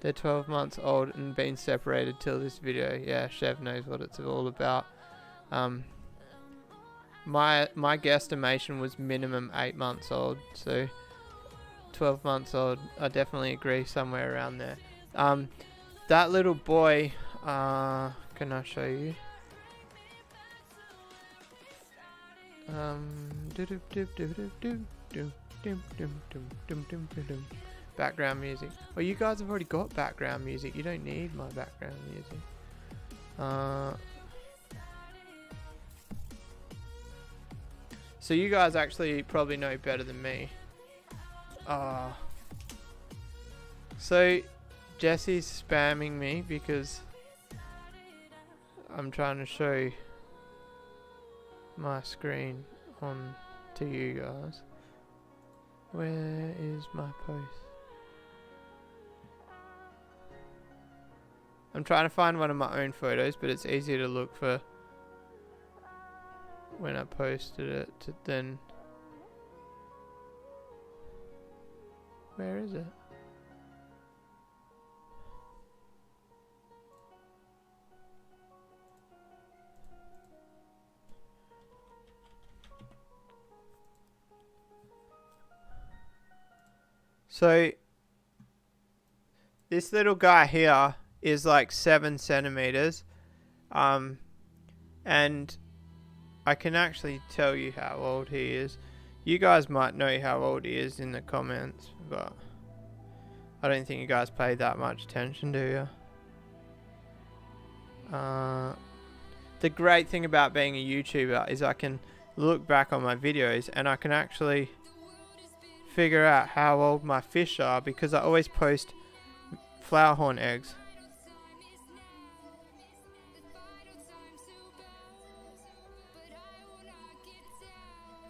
They're 12 months old and been separated till this video. Yeah, Chev knows what it's all about. My guesstimation was minimum 8 months old, so 12 months old. I definitely agree, somewhere around there. That little boy, can I show you? Background music. Oh, you guys have already got background music. You don't need my background music. So you guys actually probably know better than me. So Jesse's spamming me because I'm trying to show my screen on to you guys. Where is my post? I'm trying to find one of my own photos, but it's easier to look for when I posted it then. Where is it? So this little guy here is like 7 centimeters, and I can actually tell you how old he is. You guys might know how old he is in the comments, but I don't think you guys pay that much attention, do you? The great thing about being a YouTuber is I can look back on my videos and I can actually figure out how old my fish are, because I always post flower horn eggs.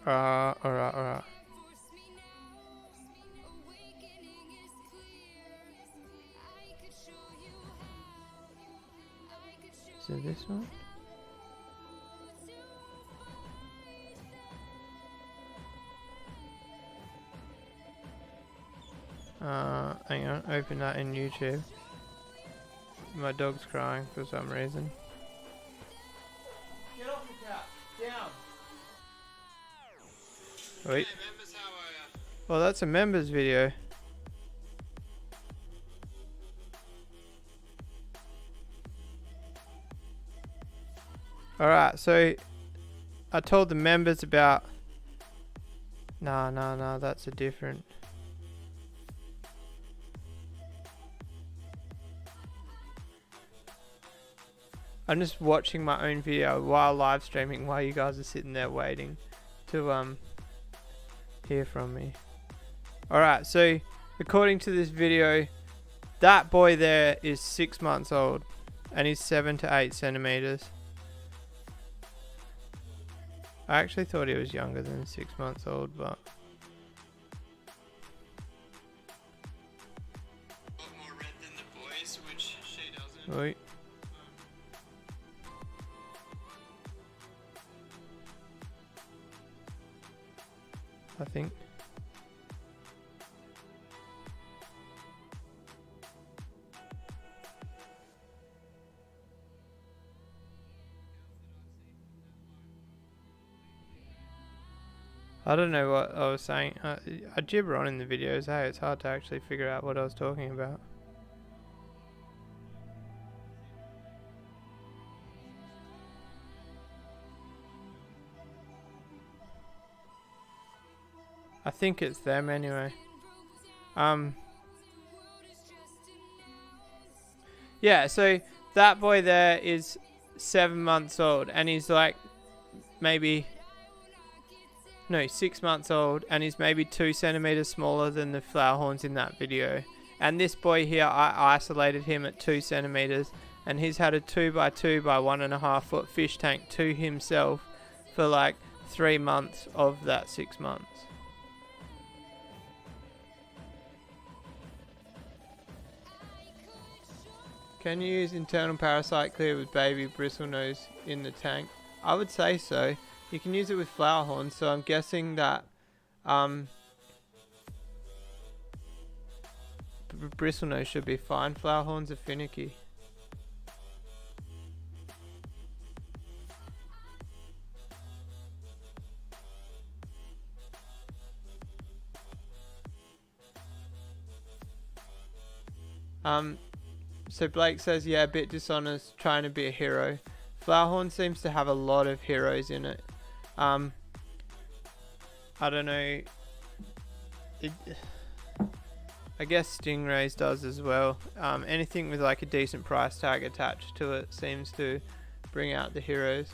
Alright. So this one? Hang on, open that in YouTube. My dog's crying for some reason. Get off the couch! Down! Wait. Hey members, how are ya? Well, that's a members video. Alright, so I told the members about... No, that's a different... I'm just watching my own video while live streaming, while you guys are sitting there waiting to hear from me. Alright, so according to this video, that boy there is 6 months old and he's 7 to 8 centimeters. I actually thought he was younger than 6 months old, but... A lot more red than the boys, which she doesn't. Wait. I think. I don't know what I was saying. I gibber on in the videos. Hey, it's hard to actually figure out what I was talking about. I think it's them anyway. Yeah, so that boy there is 7 months old and he's like maybe... No, 6 months old, and he's maybe 2 centimeters smaller than the flower horns in that video. And this boy here, I isolated him at 2 centimeters, and he's had a 2x2 by 1.5 foot fish tank to himself for like 3 months of that 6 months. Can you use internal parasite clear with baby bristlenose in the tank? I would say so. You can use it with flower horns, so I'm guessing that bristlenose should be fine. Flower horns are finicky. So Blake says, yeah, a bit dishonest, trying to be a hero. Flowerhorn seems to have a lot of heroes in it. I don't know. I guess Stingrays does as well. Anything with like a decent price tag attached to it seems to bring out the heroes.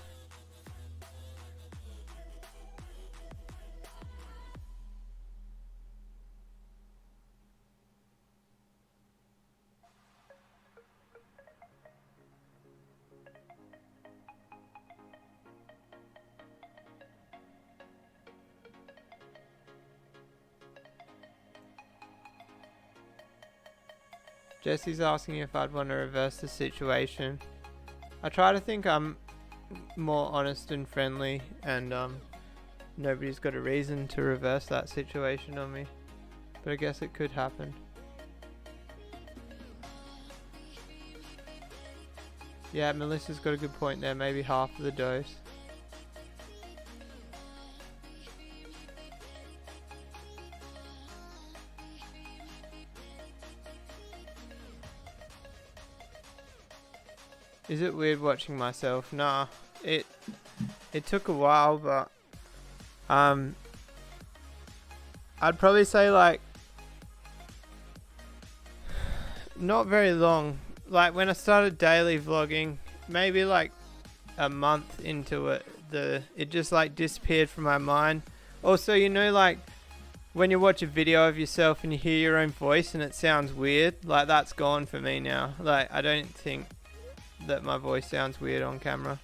Jesse's asking if I'd want to reverse the situation. I try to think I'm more honest and friendly, and nobody's got a reason to reverse that situation on me. But I guess it could happen. Yeah, Melissa's got a good point there. Maybe half of the dose. Is it weird watching myself? Nah, it took a while, but I'd probably say like not very long. Like when I started daily vlogging, maybe like a month into it, it just like disappeared from my mind. Also, you know, like when you watch a video of yourself and you hear your own voice and it sounds weird, like that's gone for me now. Like I don't think that my voice sounds weird on camera.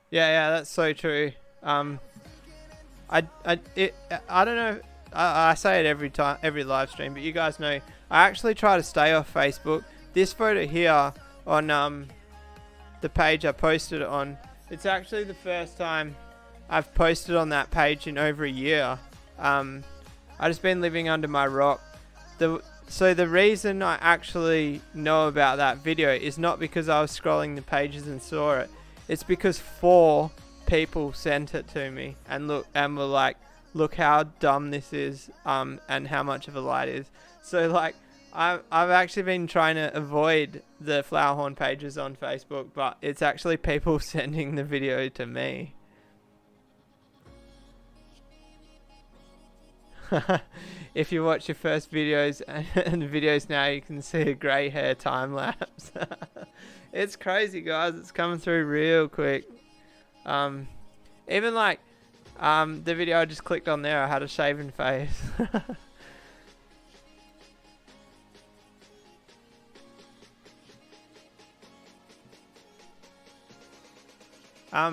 Yeah, that's so true. I don't know. I say it every time, every live stream, but you guys know I actually try to stay off Facebook. This photo here on the page I posted it on, it's actually the first time I've posted on that page in over a year. I just been living under my rock. So the reason I actually know about that video is not because I was scrolling the pages and saw it. It's because 4 people sent it to me and were like, look how dumb this is, and how much of a lie it is. So like I've actually been trying to avoid the Flowerhorn pages on Facebook, but it's actually people sending the video to me. If you watch your first videos and the videos now, you can see a grey hair time lapse. It's crazy, guys. It's coming through real quick. Even like the video I just clicked on there, I had a shaven face.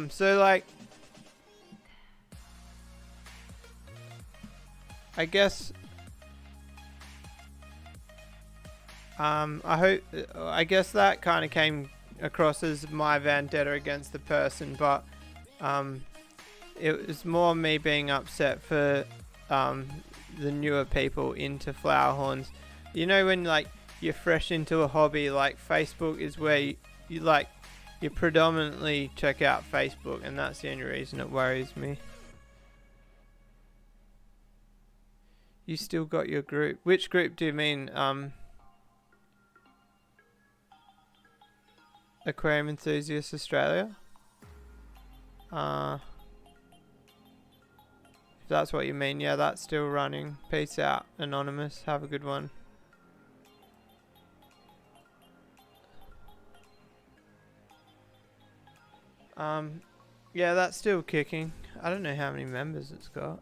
So like I guess I guess that kind of came across as my vendetta against the person, but it was more me being upset for the newer people into flower horns. You know, when like you're fresh into a hobby, like Facebook is where you predominantly check out Facebook, and that's the only reason it worries me. You still got your group. Which group do you mean? Aquarium Enthusiasts Australia? If that's what you mean, yeah, that's still running. Peace out, Anonymous. Have a good one. Yeah, that's still kicking. I don't know how many members it's got.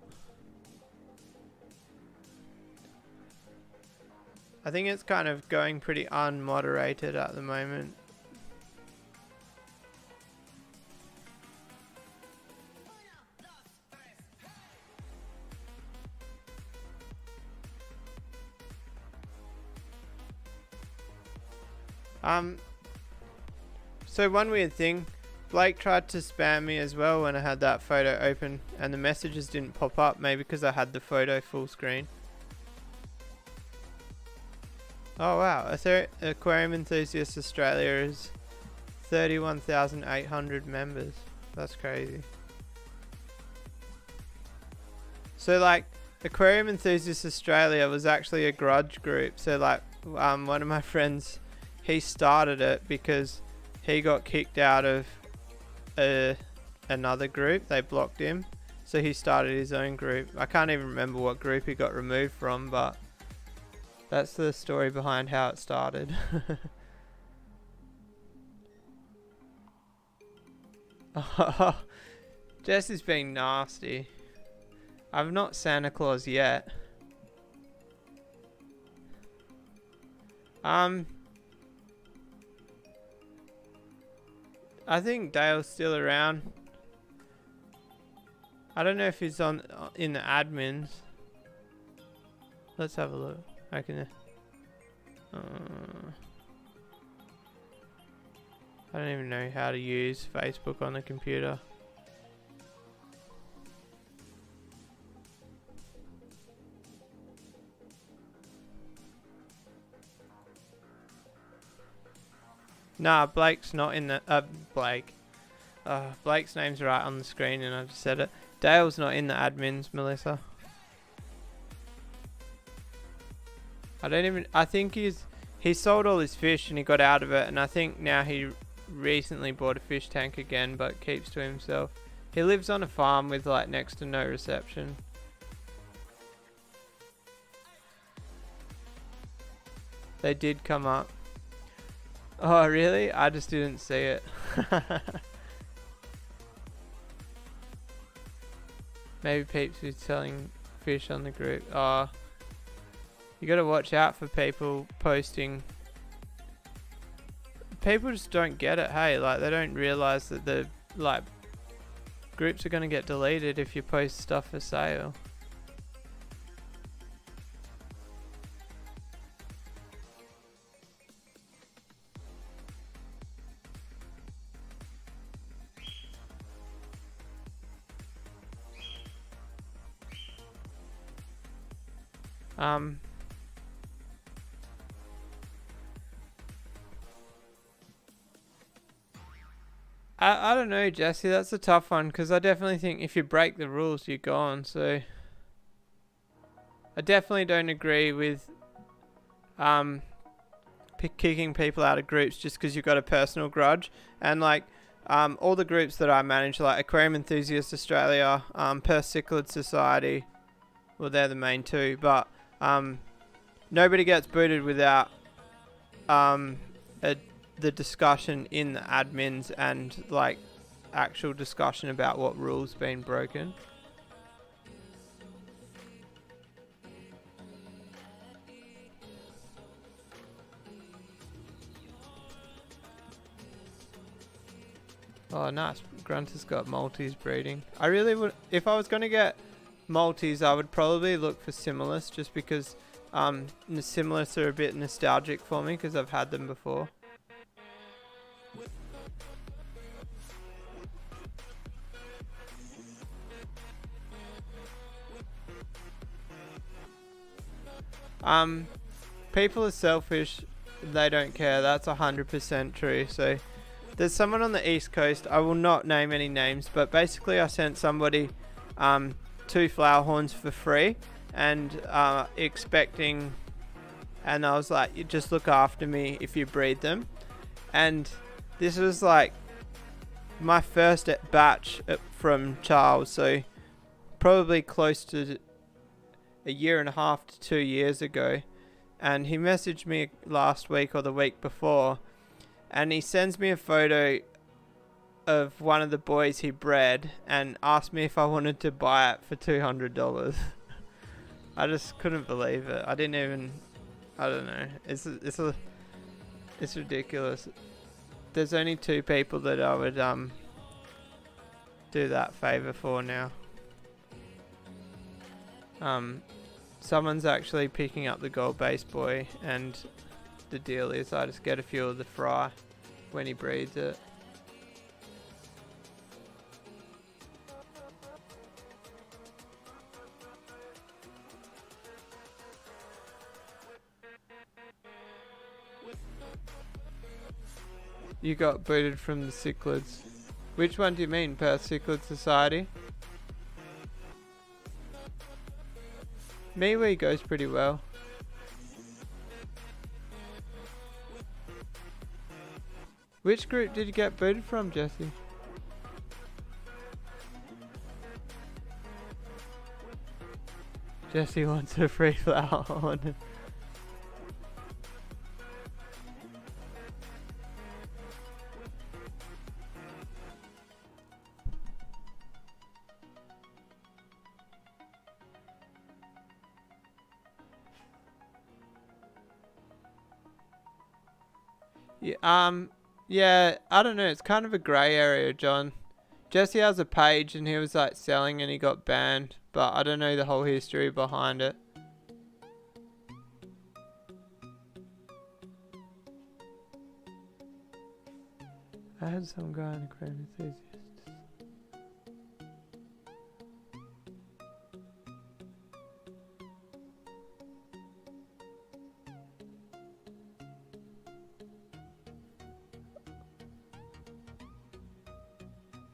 I think it's kind of going pretty unmoderated at the moment. So one weird thing, Blake tried to spam me as well when I had that photo open, and the messages didn't pop up, maybe because I had the photo full screen. Oh wow, Aquarium Enthusiast Australia is 31,800 members. That's crazy. So like, Aquarium Enthusiast Australia was actually a grudge group. So like, one of my friends, he started it because he got kicked out of another group. They blocked him, so he started his own group. I can't even remember what group he got removed from, but that's the story behind how it started. Oh, Jess is being nasty. I'm not Santa Claus yet. I think Dale's still around. I don't know if he's on in the admins. Let's have a look. I can. I don't even know how to use Facebook on the computer. Nah, Blake's not in the Blake. Blake's name's right on the screen, and I just said it. Dale's not in the admins, Melissa. I think he sold all his fish and he got out of it, and I think now he recently bought a fish tank again, but keeps to himself. He lives on a farm with like next to no reception. They did come up. Oh really? I just didn't see it. Maybe Peeps was selling fish on the group. Oh, you gotta watch out for people posting. People just don't get it, hey, like they don't realise that the like groups are gonna get deleted if you post stuff for sale. I don't know, Jesse, that's a tough one, because I definitely think if you break the rules, you're gone, so I definitely don't agree with kicking people out of groups just because you've got a personal grudge. And like all the groups that I manage, like Aquarium Enthusiast Australia, Perth Cichlid Society, well they're the main two, but nobody gets booted without the discussion in the admins and like actual discussion about what rules been broken. Oh nice, Grunter's got Maltese breeding. I really would, if I was going to get Maltese, I would probably look for Similis, just because the Similis are a bit nostalgic for me because I've had them before. People are selfish, they don't care, that's 100% true. So there's someone on the east coast, I will not name any names, but basically I sent somebody 2 flower horns for free, and expecting, and I was like, you just look after me if you breed them. And this was like my first batch from Charles, so probably close to a year and a half to 2 years ago. And he messaged me last week or the week before, and he sends me a photo of one of the boys he bred and asked me if I wanted to buy it for $200. I just couldn't believe it. I didn't even, I don't know. It's ridiculous. There's only 2 people that I would do that favor for now. Someone's actually picking up the gold base boy, and the deal is I just get a few of the fry when he breeds it. You got booted from the cichlids. Which one do you mean, Perth Cichlid Society? MeWe goes pretty well. Which group did you get booted from, Jesse? Jesse wants a free flower on. Yeah, I don't know, it's kind of a grey area, John. Jesse has a page and he was like selling and he got banned, but I don't know the whole history behind it. I had some guy in a crowd enthusiast.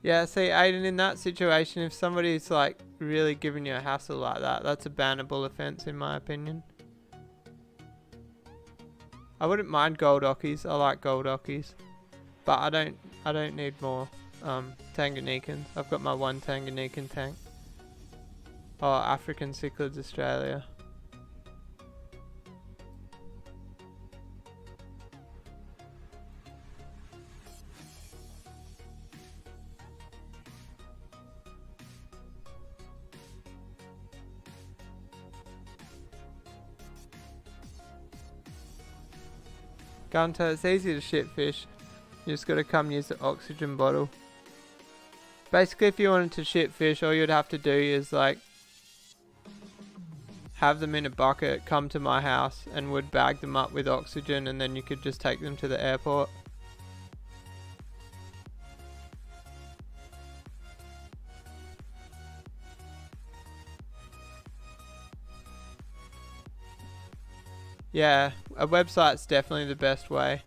Yeah, see, Aiden, in that situation, if somebody's like really giving you a hassle like that, that's a bannable offence in my opinion. I wouldn't mind gold ockies. I like gold ockies, but I don't need more Tanganyikans. I've got my one Tanganyikan tank. Oh, African cichlids Australia. Gunter, it's easy to shit fish. You just gotta come use the oxygen bottle. Basically, if you wanted to shit fish, all you'd have to do is like have them in a bucket, come to my house, and would bag them up with oxygen, and then you could just take them to the airport. Yeah, a website's definitely the best way.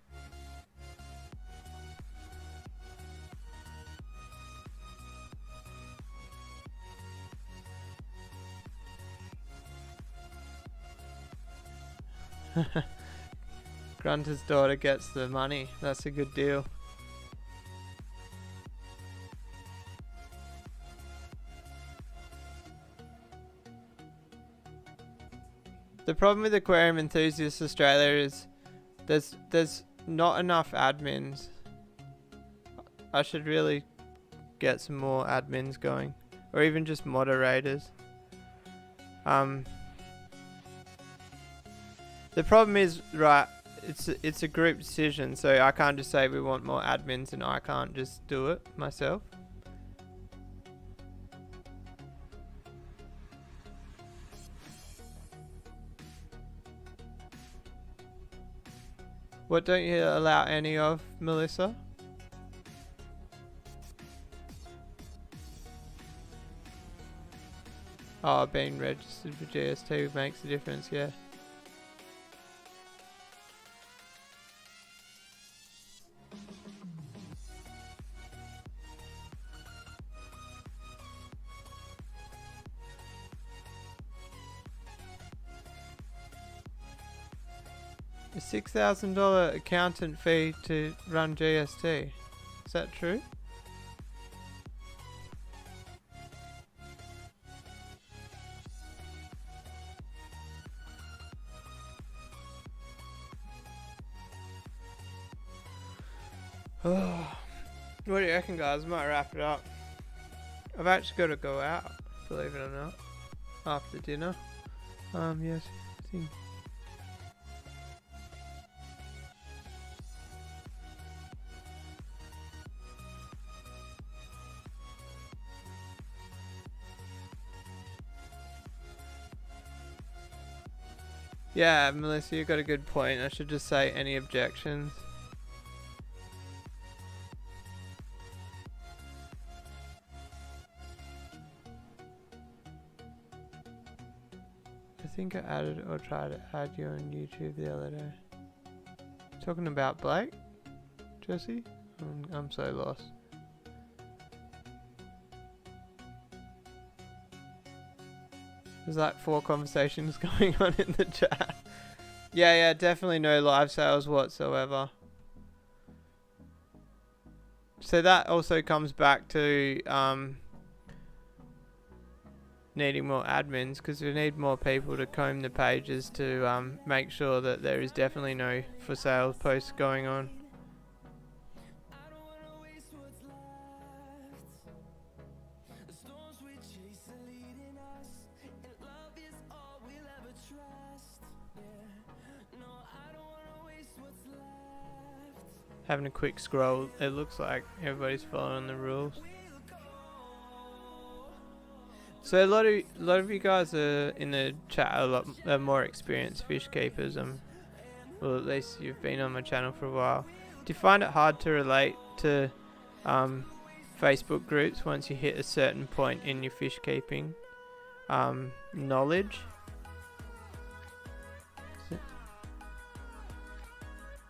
Grunter's daughter gets the money. That's a good deal. The problem with Aquarium Enthusiasts Australia is there's not enough admins. I should really get some more admins going, or even just moderators. The problem is, right, it's a group decision, so I can't just say we want more admins and I can't just do it myself. What don't you allow any of, Melissa? Oh, being registered for GST makes a difference, yeah. A $6,000 accountant fee to run GST. Is that true? Oh, what do you reckon, guys? I might wrap it up. I've actually got to go out, believe it or not, after dinner. Yes, I think. Yeah, Melissa, you got a good point. I should just say any objections. I think I added or tried to add you on YouTube the other day. Talking about Blake? Jesse? I'm so lost. There's like 4 conversations going on in the chat. Yeah, definitely no live sales whatsoever. So that also comes back to needing more admins, because we need more people to comb the pages to make sure that there is definitely no for sale posts going on. Having a quick scroll, it looks like everybody's following the rules. So a lot of you guys are in the chat are more experienced fish keepers, well, at least you've been on my channel for a while. Do you find it hard to relate to Facebook groups once you hit a certain point in your fish keeping knowledge?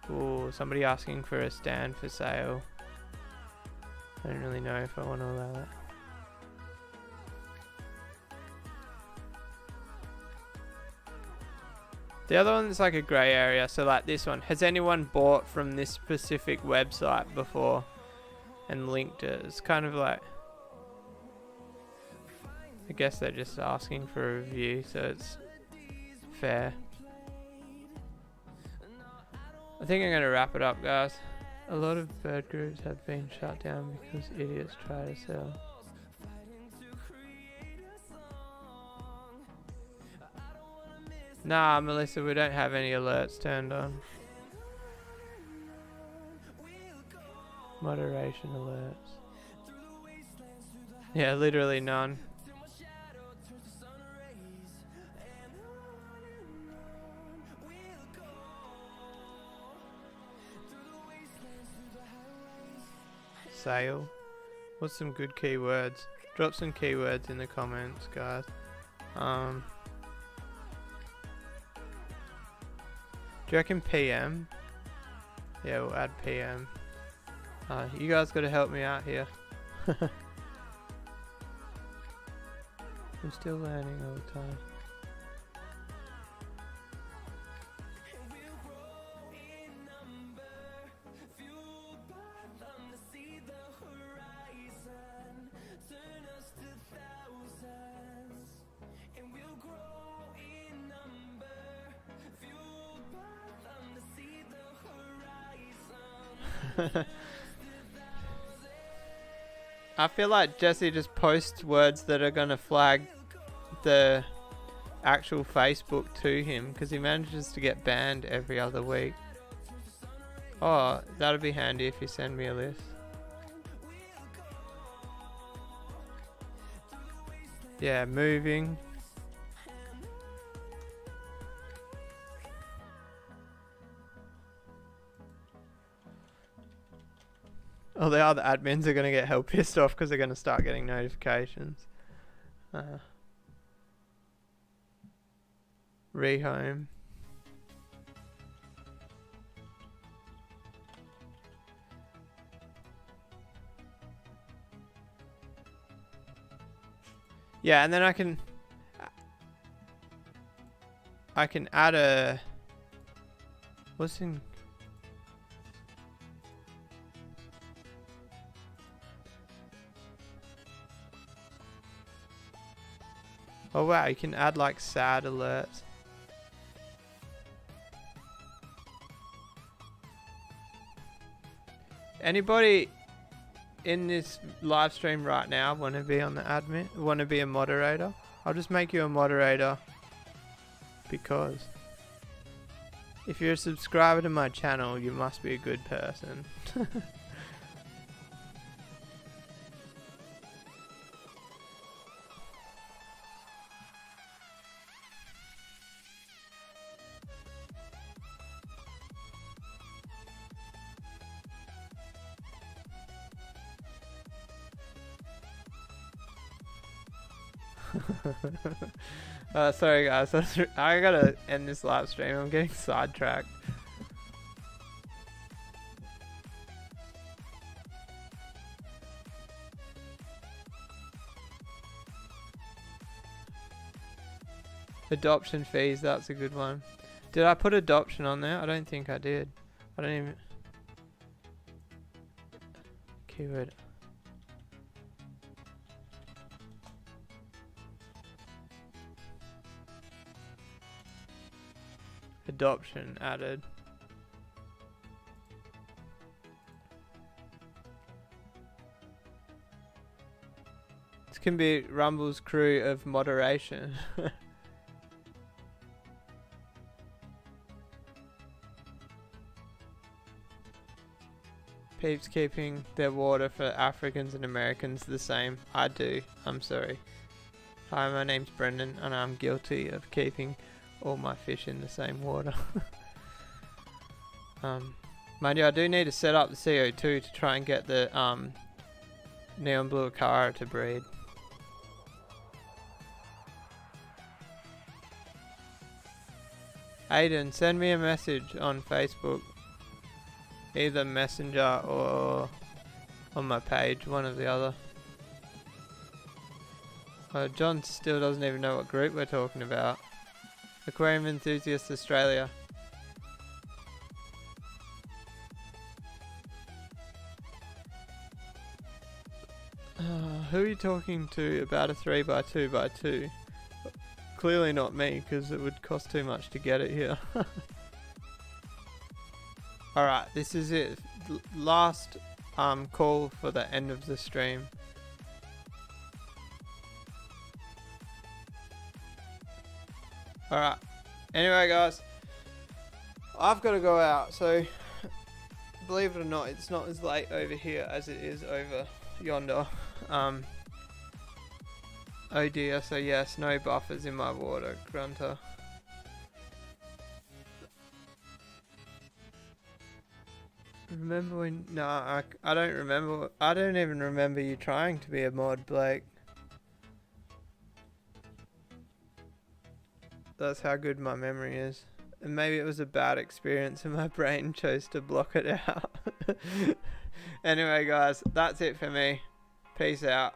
Oh, somebody asking for a stand for sale. I don't really know if I want to allow that. The other one's like a grey area, so like this one. Has anyone bought from this specific website before and linked it? It's kind of like, I guess they're just asking for a review, so it's fair. I think I'm going to wrap it up, guys. A lot of bird groups have been shut down because idiots try to sell. Nah, Melissa, we don't have any alerts turned on. Moderation alerts. Yeah, literally none. Sale. What's some good keywords? Drop some keywords in the comments, guys. Do you reckon PM? Yeah, we'll add PM. You guys gotta help me out here. I'm still learning all the time. I feel like Jesse just posts words that are gonna flag the actual Facebook to him, because he manages to get banned every other week. Oh, that'd be handy if you send me a list. Yeah, moving. Oh, the other admins are going to get hell pissed off because they're going to start getting notifications. Rehome. Yeah, and then I can add a, what's in, oh wow, you can add like sad alerts. Anybody in this live stream right now want to be on the admin? Want to be a moderator? I'll just make you a moderator, because if you're a subscriber to my channel, you must be a good person. Sorry guys, I gotta end this live stream. I'm getting sidetracked. Adoption fees, that's a good one. Did I put adoption on there? I don't think I did. I don't even... Keyword. Adoption added. This can be Rumble's crew of moderation. Peeps keeping their water for Africans and Americans the same. I do. I'm sorry. Hi, my name's Brendan and I'm guilty of keeping all my fish in the same water. Mind you, I do need to set up the CO2 to try and get the neon blue Acara to breed. Aiden, send me a message on Facebook. Either Messenger or on my page, one or the other. John still doesn't even know what group we're talking about. Aquarium Enthusiast Australia. Who are you talking to about a 3x2x2? Clearly not me, because it would cost too much to get it here. Alright, this is it. Last call for the end of the stream. Alright, anyway guys, I've got to go out, so believe it or not, it's not as late over here as it is over yonder. Oh dear, so yes, no buffers in my water, Grunter. Remember when... No, I don't remember. I don't even remember you trying to be a mod, Blake. That's how good my memory is. And maybe it was a bad experience and my brain chose to block it out. Anyway guys, that's it for me. Peace out.